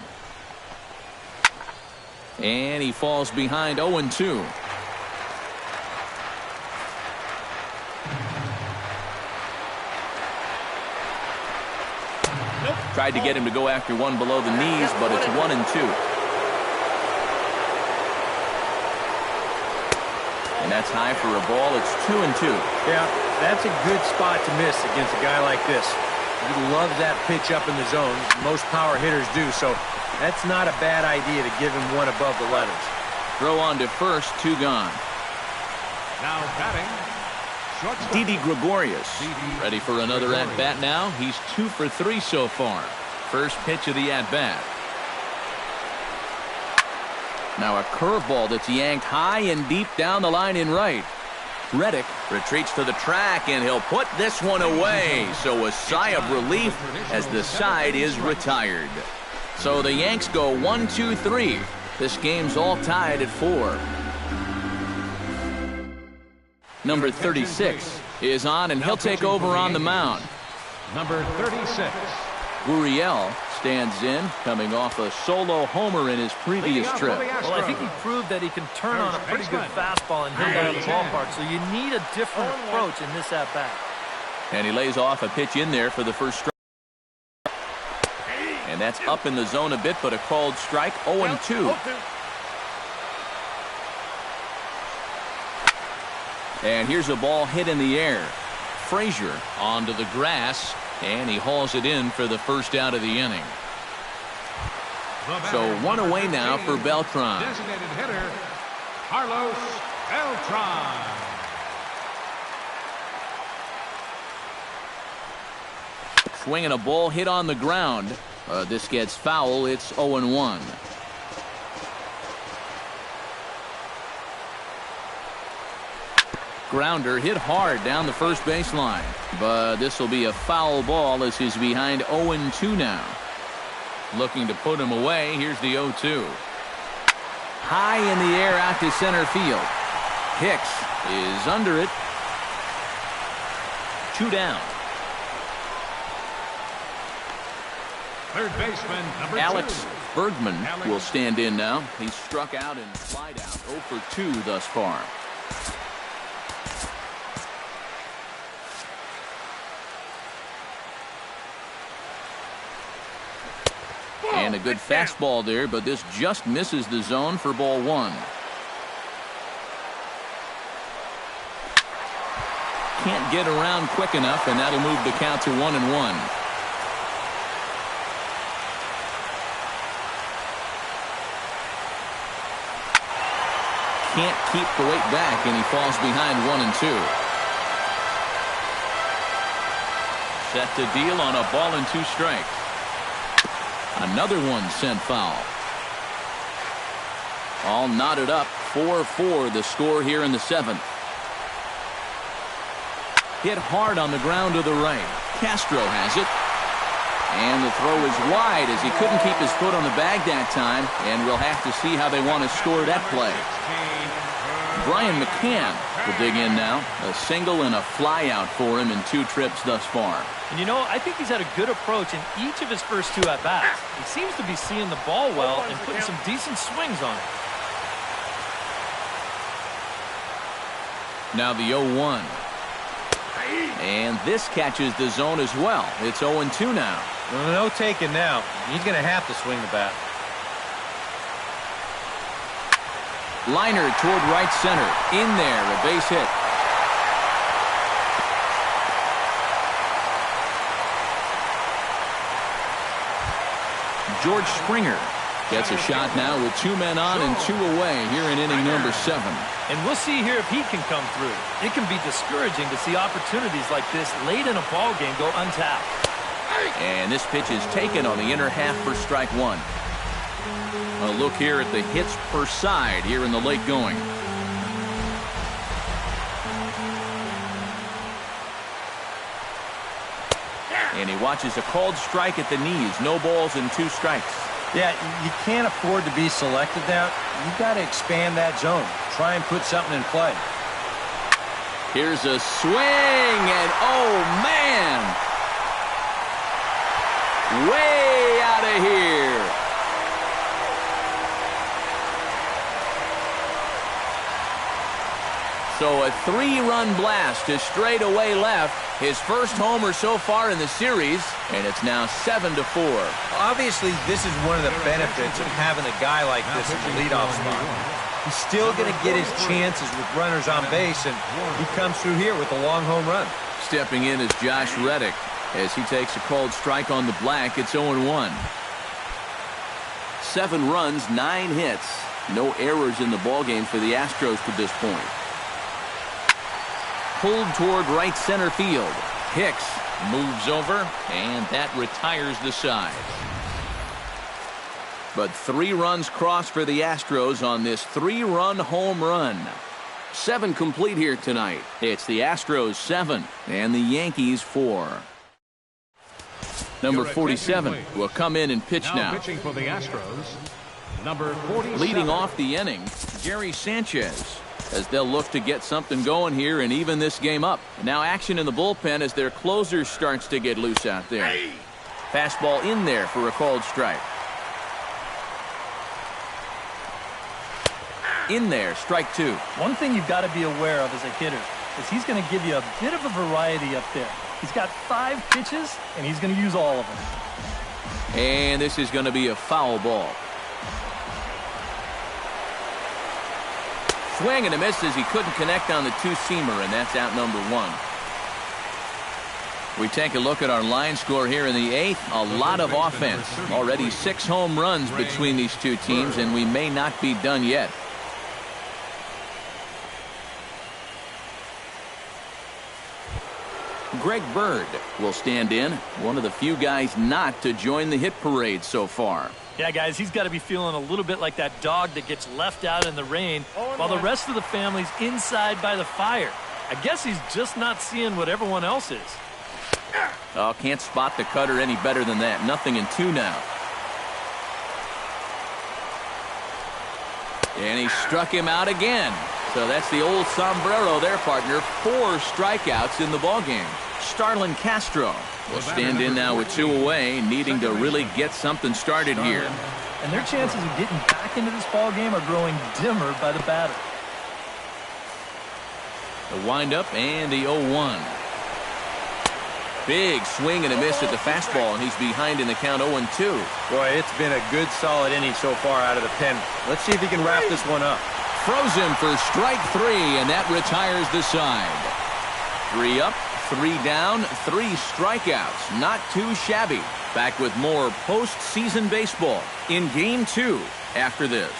And he falls behind 0-2. Tried to get him to go after one below the knees, but it's 1-2. And that's high for a ball. It's 2-2. Yeah, that's a good spot to miss against a guy like this. He loves that pitch up in the zone. Most power hitters do, so that's not a bad idea to give him one above the letters. Throw on to first, 2 gone. Now batting, shortstop. Didi Gregorius ready for another at-bat now. He's 2 for 3 so far. First pitch of the at-bat. Now a curveball that's yanked high and deep down the line in right. Reddick retreats to the track, and he'll put this one away. So a sigh of relief as the side is retired. So the Yanks go 1-2-3. This game's all tied at 4. Number 36 is on, and he'll take over on the mound. Number 36. Gurriel stands in, coming off a solo homer in his previous trip. Well, I think he proved that he can turn on a pretty good fastball and hit it out of the ballpark, so you need a different approach in this at-bat. And he lays off a pitch in there for the first strike. And that's up in the zone a bit, but a called strike, 0-2. And here's a ball hit in the air. Frazier onto the grass, and he hauls it in for the first out of the inning. So 1 away now for Beltran. Designated hitter, Carlos Beltran. Swinging a ball hit on the ground. This gets foul. It's 0-1. Grounder hit hard down the first baseline, but this will be a foul ball as he's behind 0-2 now. Looking to put him away. Here's the 0-2. High in the air out to center field. Hicks is under it. 2 down. Third baseman, number Alex 2. Bergman will stand in now. He's struck out and flied out. 0 for 2 thus far. And a good fastball there, but this just misses the zone for ball 1. Can't get around quick enough, and that'll move the count to 1-1. Can't keep the weight back, and he falls behind 1-2. Set to deal on a ball and 2 strikes. Another one sent foul. All knotted up. 4-4 the score here in the 7th. Hit hard on the ground to the right. Castro has it. And the throw is wide as he couldn't keep his foot on the bag that time. And we'll have to see how they want to score that play. Brian McCann will dig in now. A single and a fly out for him in 2 trips thus far. And you know, I think he's had a good approach in each of his first 2 at-bats. He seems to be seeing the ball well and putting some decent swings on it. Now the 0-1. And this catches the zone as well. It's 0-2 now. No taking now. He's going to have to swing the bat. Liner toward right center. In there, a base hit. George Springer gets a shot now with 2 men on and 2 away here in inning number 7. And we'll see here if he can come through. It can be discouraging to see opportunities like this late in a ball game go untapped. And this pitch is taken on the inner half for strike 1. A look here at the hits per side here in the late going. And he watches a called strike at the knees. No balls and 2 strikes. Yeah, you can't afford to be selected now. You've got to expand that zone. Try and put something in play. Here's a swing, and oh, man! Way out of here. So a 3-run blast to straightaway left. His first homer so far in the series, and it's now 7-4. Obviously, this is one of the benefits of having a guy like this in the leadoff spot. He's still going to get his chances with runners on base, and he comes through here with a long home run. Stepping in is Josh Reddick. As he takes a called strike on the black, it's 0-1. 7 runs, 9 hits. No errors in the ballgame for the Astros to this point. Pulled toward right center field. Hicks moves over, and that retires the side. But 3 runs crossed for the Astros on this 3-run home run. 7 complete here tonight. It's the Astros 7 and the Yankees 4. Number 47 will come in and pitch now. Pitching for the Astros, number 47. Leading off the inning, Gary Sanchez, as they'll look to get something going here and even this game up. Now action in the bullpen as their closer starts to get loose out there. Fastball in there for a called strike. In there, strike 2. One thing you've got to be aware of as a hitter is he's going to give you a bit of a variety up there. He's got 5 pitches, and he's going to use all of them. And this is going to be a foul ball. Swing and a miss as he couldn't connect on the 2-seamer, and that's out number 1. We take a look at our line score here in the 8th. A lot of offense. Already 6 home runs between these 2 teams, and we may not be done yet. Greg Bird will stand in, one of the few guys not to join the hit parade so far. Yeah, guys, he's got to be feeling a little bit like that dog that gets left out in the rain while the rest of the family's inside by the fire. I guess he's just not seeing what everyone else is. Oh, can't spot the cutter any better than that. Nothing in 2 now. And he struck him out again. So that's the old sombrero there, partner. 4 strikeouts in the ballgame. Starlin Castro will stand in now with 2 away, needing to really get something started here. And their chances of getting back into this ballgame are growing dimmer by the batter. The windup and the 0-1. Big swing and a miss at the fastball, and he's behind in the count 0-2. Boy, it's been a good solid inning so far out of the pen. Let's see if he can wrap this one up. Froze him for strike 3, and that retires the side. 3 up, 3 down, 3 strikeouts. Not too shabby. Back with more postseason baseball in Game 2 after this.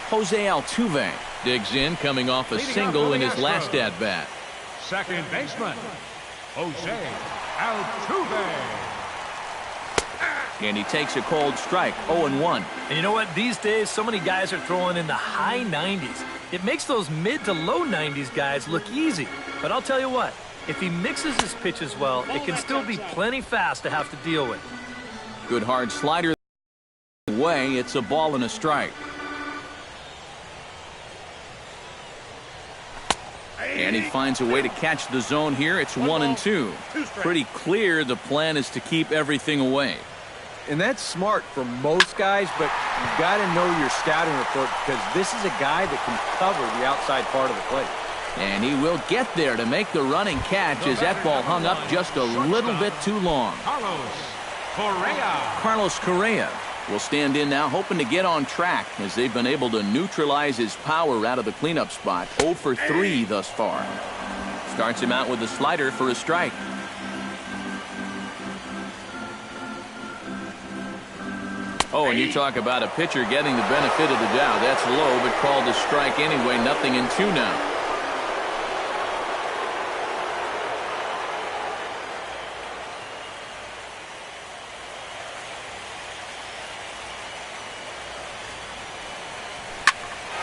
Jose Altuve digs in, coming off a single in his last at-bat. Second baseman, Jose Altuve. And he takes a cold strike, 0-1. And you know what? These days, so many guys are throwing in the high 90s. It makes those mid to low 90s guys look easy. But I'll tell you what, if he mixes his pitches well, it can still be plenty fast to have to deal with. Good hard slider away. It's a ball and a strike. And he finds a way to catch the zone here. It's 1-2. Pretty clear the plan is to keep everything away. And that's smart for most guys, but you've got to know your scouting report because this is a guy that can cover the outside part of the plate. And he will get there to make the running catch as that ball hung up just a little bit too long. Carlos Correa will stand in now, hoping to get on track as they've been able to neutralize his power out of the cleanup spot. 0 for 3 thus far. Starts him out with a slider for a strike. Oh, and you talk about a pitcher getting the benefit of the doubt. That's low, but called a strike anyway. 0-2 now.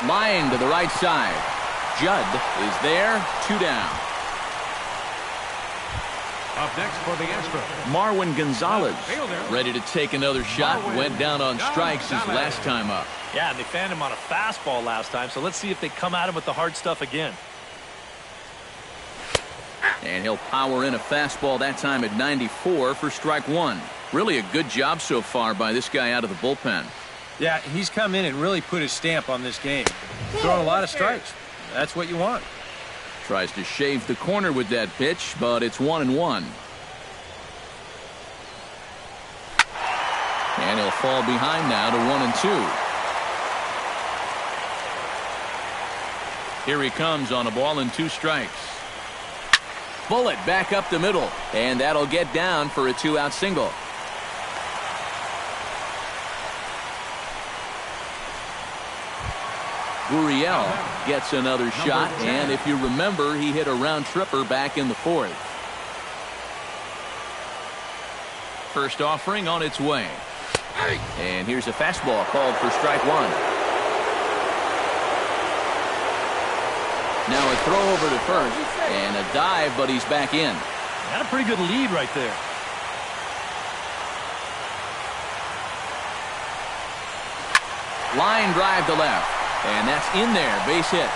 Line to the right side. Judd is there. 2 down. Up next for the Astros, Marwin Gonzalez ready to take another shot. Went down on strikes his last time up. Yeah, and they fanned him on a fastball last time, so let's see if they come at him with the hard stuff again. And he'll power in a fastball that time at 94 for strike 1. Really a good job so far by this guy out of the bullpen. Yeah, he's come in and really put his stamp on this game. Throwing a lot of strikes. That's what you want. Tries to shave the corner with that pitch, but it's 1-1. And he'll fall behind now to 1-2. Here he comes on a ball and 2 strikes. Bullet back up the middle, and that'll get down for a 2-out single. Gurriel gets another shot, and if you remember, he hit a round tripper back in the 4th. First offering on its way. And here's a fastball called for strike 1. Now a throw over to first, and a dive, but he's back in. Got a pretty good lead right there. Line drive to left. And that's in there, base hit.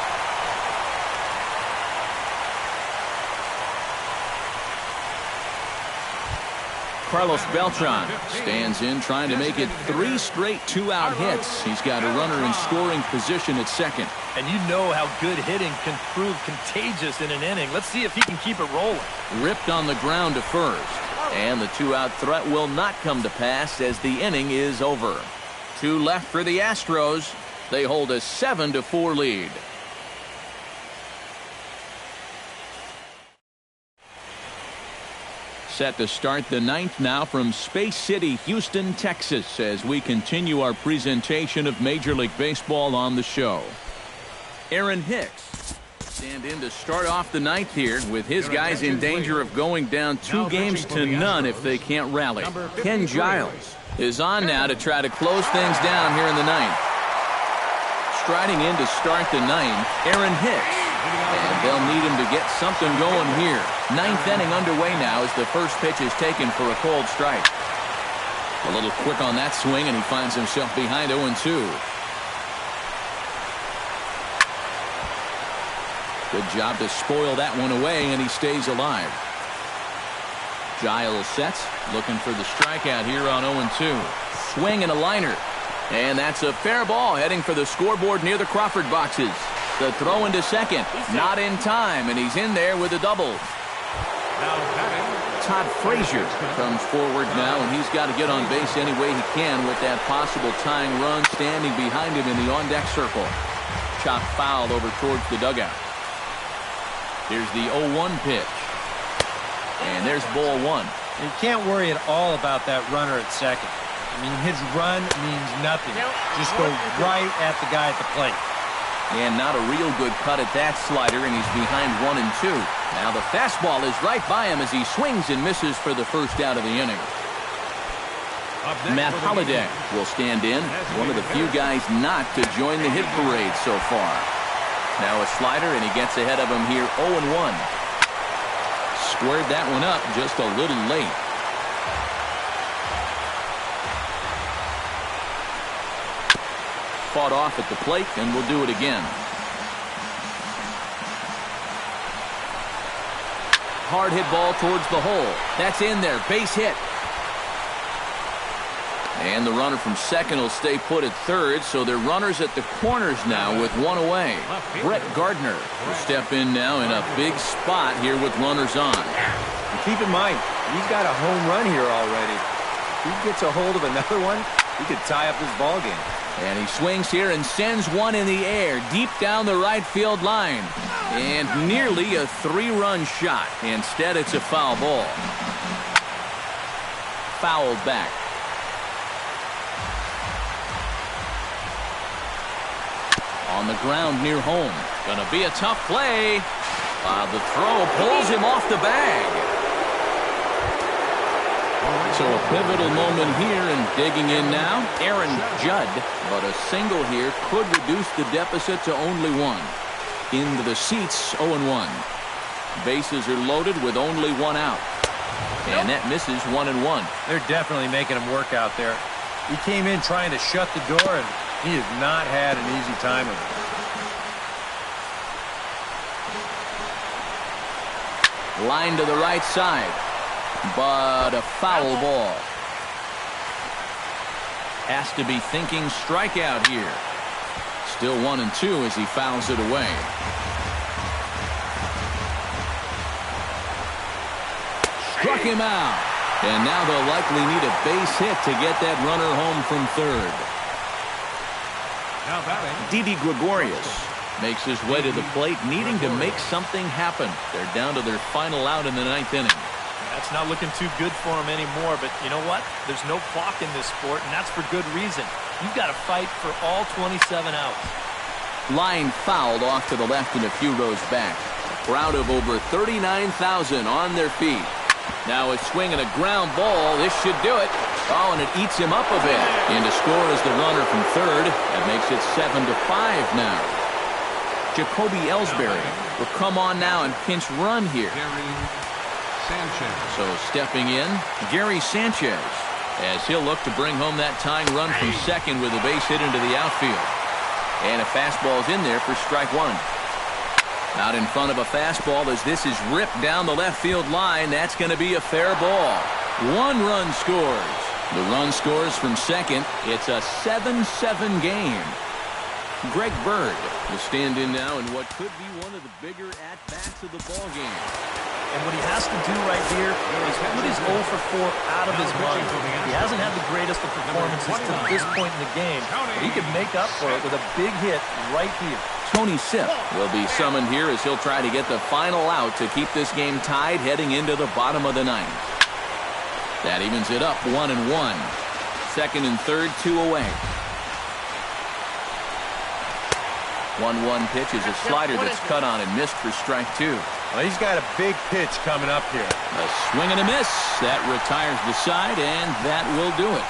Carlos Beltran stands in, trying to make it 3 straight 2-out hits. He's got a runner in scoring position at second. And you know how good hitting can prove contagious in an inning. Let's see if he can keep it rolling. Ripped on the ground to first. And the 2-out threat will not come to pass as the inning is over. 2 left for the Astros. They hold a 7-4 lead. Set to start the 9th now from Space City, Houston, Texas, as we continue our presentation of Major League Baseball on the show. Aaron Hicks stand in to start off the 9th here with his guys in danger of going down 2-0 if they can't rally. Ken Giles is on now to try to close things down here in the 9th. Striding in to start the 9th, Aaron Hicks. And they'll need him to get something going here. 9th inning underway now as the first pitch is taken for a cold strike. A little quick on that swing, and he finds himself behind 0-2. Good job to spoil that one away, and he stays alive. Giles sets, looking for the strikeout here on 0-2. Swing and a liner. And that's a fair ball heading for the scoreboard near the Crawford boxes. The throw into second, not in time, and he's in there with a double. Todd Frazier comes forward now, and he's got to get on base any way he can with that possible tying run standing behind him in the on-deck circle. Chopped foul over towards the dugout. Here's the 0-1 pitch. And there's ball 1. You can't worry at all about that runner at second. I mean, his run means nothing. Just go right at the guy at the plate. And not a real good cut at that slider, and he's behind 1-2. Now the fastball is right by him as he swings and misses for the first out of the inning. Matt Holliday will stand in, one of the few guys not to join the hit parade so far. Now a slider, and he gets ahead of him here 0-1. Squared that one up just a little late. Fought off at the plate, and will do it again. Hard hit ball towards the hole. That's in there. Base hit. And the runner from second will stay put at third, so they're runners at the corners now with one away. Brett Gardner will step in now in a big spot here with runners on. And keep in mind, he's got a home run here already. If he gets a hold of another one, he could tie up this ball game. And he swings here and sends one in the air deep down the right field line. And nearly a 3-run shot. Instead, it's a foul ball. Fouled back. On the ground near home. Gonna be a tough play. The throw pulls him off the bag. So a pivotal moment here, and digging in now, Aaron Judd. But a single here could reduce the deficit to only one. Into the seats, 0-1. Bases are loaded with only one out. And that misses 1-1. They're definitely making him work out there. He came in trying to shut the door, and he has not had an easy time of it. Line to the right side. But a foul ball. Has to be thinking strikeout here. Still 1-2 as he fouls it away. Struck him out. And now they'll likely need a base hit to get that runner home from third. Now batting, Didi Gregorius makes his way to the plate, needing to make something happen. They're down to their final out in the 9th inning. That's not looking too good for him anymore, but you know what? There's no clock in this sport, and that's for good reason. You've got to fight for all 27 outs. Line fouled off to the left and a few rows back. A crowd of over 39,000 on their feet. Now a swing and a ground ball. This should do it. Oh, and it eats him up a bit. In to score is the runner from third. That makes it 7-5 now. Jacoby Ellsbury will come on now and pinch run here. Sanchez. So stepping in, Gary Sanchez, as he'll look to bring home that tying run from second with a base hit into the outfield. And a fastball's in there for strike one. Out in front of a fastball as this is ripped down the left field line. That's going to be a fair ball. 1 run scores. The run scores from second. It's a 7-7 game. Greg Bird will stand in now in what could be one of the bigger at-bats of the ball game. And what he has to do right here is put his 0 for 4 out of his mind. He hasn't had the greatest of performances to this point in the game, but he could make up for it with a big hit right here. Tony Sipp will be summoned here as he'll try to get the final out to keep this game tied heading into the bottom of the 9th. That evens it up 1-1. Second and third, 2 away. 1-1 pitch is a slider that's cut on and missed for strike 2. Well, he's got a big pitch coming up here. A swing and a miss. That retires the side, and that will do it.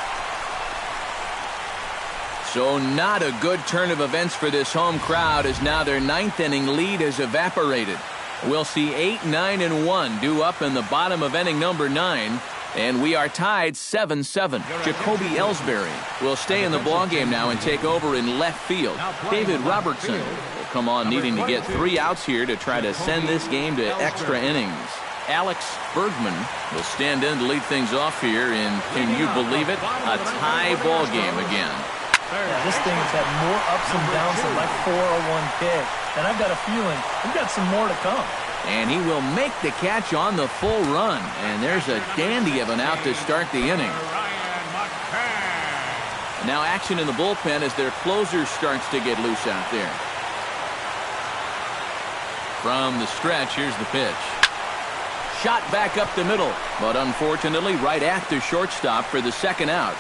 So not a good turn of events for this home crowd as now their 9th inning lead has evaporated. We'll see 8, 9, and 1 due up in the bottom of inning number 9. And we are tied 7-7. Jacoby Ellsbury will stay in the ballgame now and take over in left field. David Robertson will come on needing to get 3 outs here to try to send this game to extra innings. Alex Bergman will stand in to lead things off here in, can you believe it, a tie ball game again. Yeah, this thing has had more ups and downs than my 401k. And I've got a feeling we've got some more to come. And he will make the catch on the full run. And there's a dandy of an out to start the inning. Now action in the bullpen as their closer starts to get loose out there. From the stretch, here's the pitch. Shot back up the middle, but unfortunately right at the shortstop for the second out.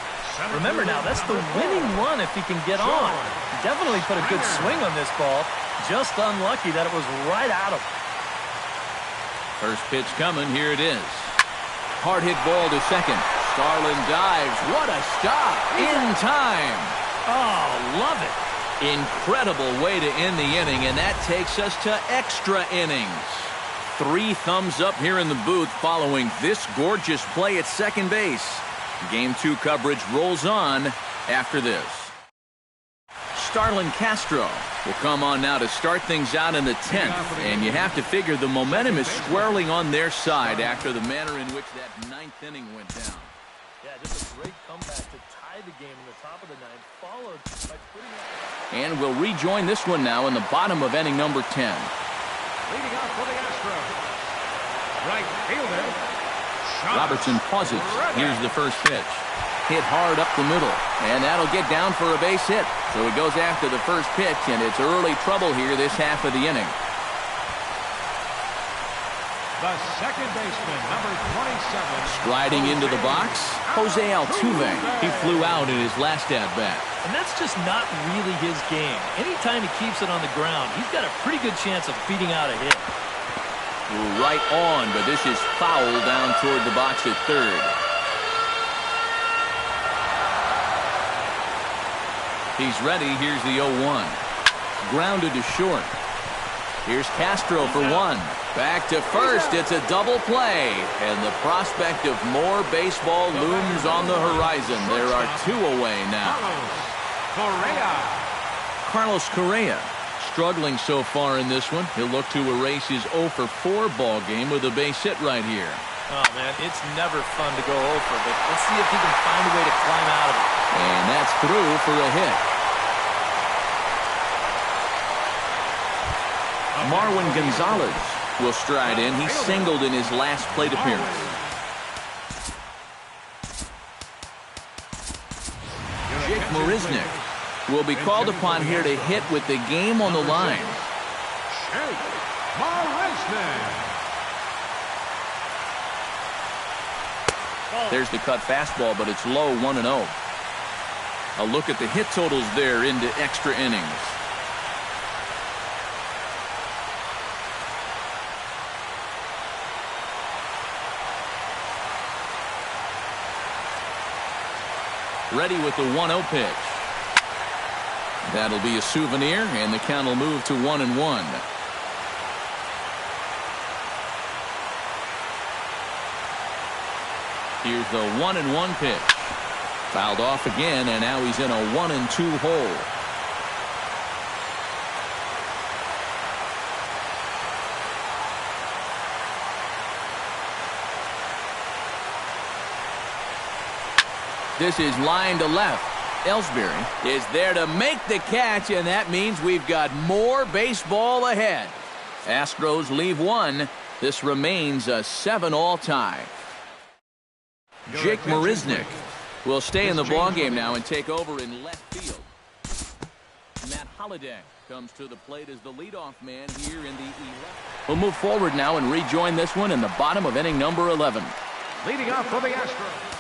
Remember now, that's the winning run if he can get on. He definitely put a good swing on this ball. Just unlucky that it was right out of him. First pitch coming. Here it is. Hard hit ball to second. Starlin dives. What a stop. In time. Oh, love it. Incredible way to end the inning, and that takes us to extra innings. 3 thumbs up here in the booth following this gorgeous play at second base. Game 2 coverage rolls on after this. Starlin Castro will come on now to start things out in the 10th, and you have to figure the momentum is squarely on their side after the manner in which that 9th inning went down. Yeah, just a great comeback to tie the game in the top of the 9th, followed by putting up. And we'll rejoin this one now in the bottom of inning number 10. Leading off for the Astros, right fielder, Robertson pauses. Here's the first pitch. Hit hard up the middle, and that'll get down for a base hit. So he goes after the first pitch, and it's early trouble here this half of the inning. the second baseman, number 27. Striding into the box, Jose Altuve. He flew out in his last at-bat. And that's just not really his game. Anytime he keeps it on the ground, he's got a pretty good chance of beating out a hit. Right on, but this is foul down toward the box at third. He's ready. Here's the 0-1. Grounded to short. Here's Castro for one. Back to first. It's a double play. And the prospect of more baseball looms on the horizon. There are 2 away now. Carlos Correa struggling so far in this one. He'll look to erase his 0-for-4 ball game with a base hit right here. Oh, man, it's never fun to go 0-for, but let's see if he can find a way to climb out of it. And that's through for a hit. Marwin Gonzalez will stride in. He singled in his last plate appearance. Jake Marisnick will be called upon here to hit with the game on the line. Jake Marisnick. There's the cut fastball, but it's low, 1-0. A look at the hit totals there into extra innings. Ready with the 1-0 pitch. That'll be a souvenir, and the count will move to 1-1. Here's the 1-1 pitch. Fouled off again, and now he's in a 1-2 hole. This is line to left. Ellsbury is there to make the catch, and that means we've got more baseball ahead. Astros leave 1. This remains a 7-all tie. Jake Marisnick will stay in the ballgame now and take over in left field. Matt Holliday comes to the plate as the leadoff man here in the 11th. We'll move forward now and rejoin this one in the bottom of inning number 11. Leading off for the Astros,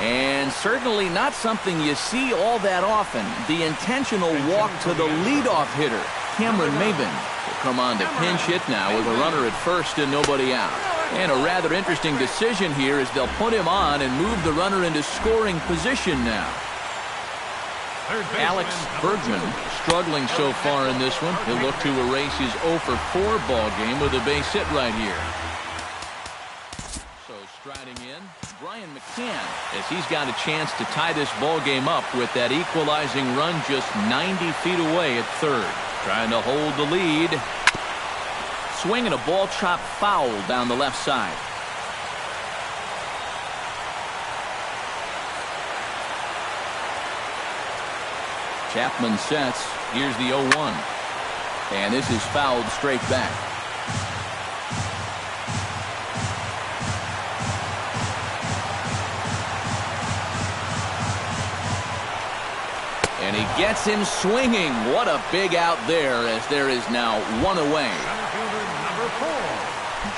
and certainly not something you see all that often. The intentional walk to the leadoff hitter, Cameron Maybin, will come on to pinch hit now with a runner at first and nobody out. And a rather interesting decision here as they'll put him on and move the runner into scoring position now. Alex Bergman struggling so far in this one. He'll look to erase his 0-for-4 ball game with a base hit right here. So striding in, Brian McCann, as he's got a chance to tie this ball game up with that equalizing run just 90 feet away at third. Trying to hold the lead. Swinging a ball chopped foul down the left side. Chapman sets. Here's the 0-1. And this is fouled straight back. And he gets him swinging. What a big out there, as there is now 1 away. number 4.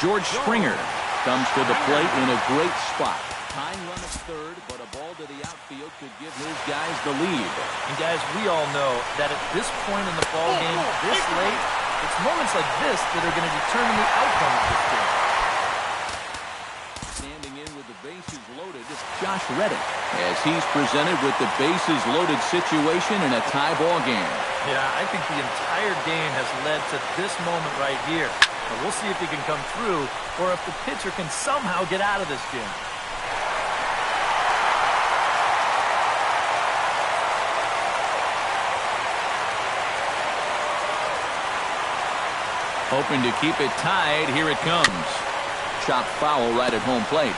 George Springer comes to the plate in a great spot. Tying run at third, but a ball to the outfield could give his guys the lead. And guys, we all know that at this point in the ball game, this late, it's moments like this that are going to determine the outcome of this game. Standing in with the bases loaded is Josh Reddick, as he's presented with the bases loaded situation in a tie ball game. Yeah, I think the entire game has led to this moment right here. But we'll see if he can come through or if the pitcher can somehow get out of this game. Hoping to keep it tied. Here it comes. Chopped foul right at home plate.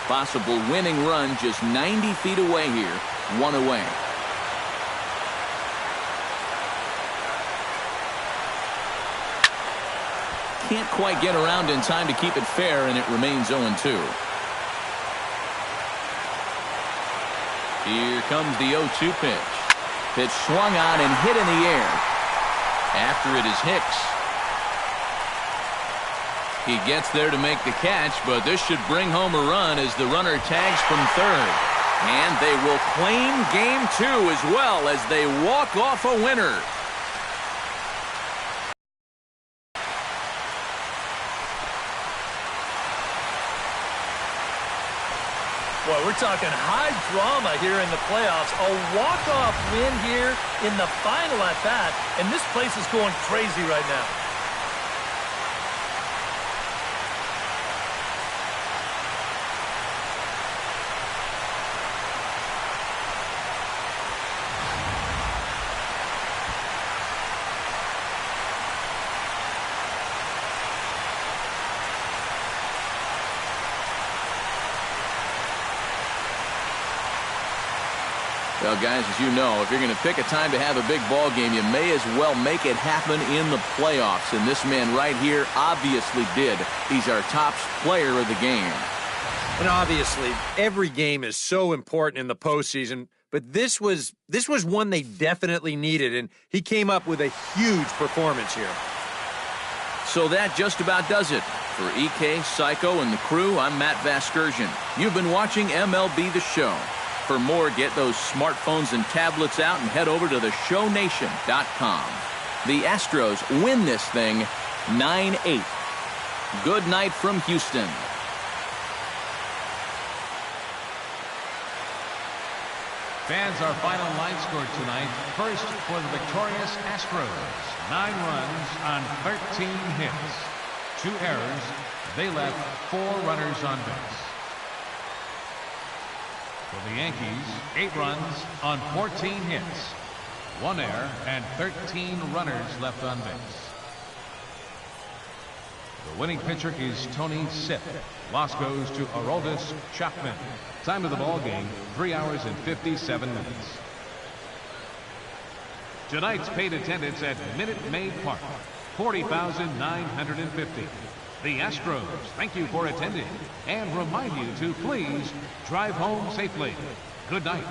Possible winning run just 90 feet away here. One away. Can't quite get around in time to keep it fair, and it remains 0-2. Here comes the 0-2 pitch. Pitch swung on and hit in the air. After it is Hicks. He gets there to make the catch, but this should bring home a run as the runner tags from third. And they will claim game 2 as well as they walk off a winner. Boy, we're talking high drama here in the playoffs. A walk-off win here in the final at bat, and this place is going crazy right now. Well, guys, as you know, if you're going to pick a time to have a big ball game, you may as well make it happen in the playoffs. And this man right here obviously did. He's our top player of the game. And obviously, every game is so important in the postseason, but this was one they definitely needed, and he came up with a huge performance here. So that just about does it. For EK, Psycho, and the crew, I'm Matt Vasgersian. You've been watching MLB The Show. For more, get those smartphones and tablets out and head over to theshownation.com. The Astros win this thing 9-8. Good night from Houston. Fans, our final line score tonight. First for the victorious Astros. 9 runs on 13 hits. 2 errors. They left 4 runners on base. For the Yankees, 8 runs on 14 hits, 1 error, and 13 runners left on base. The winning pitcher is Tony Sipp. Loss goes to Aroldis Chapman. Time of the ball game, 3 hours and 57 minutes. Tonight's paid attendance at Minute Maid Park, 40,950. The Astros thank you for attending and remind you to please drive home safely. Good night.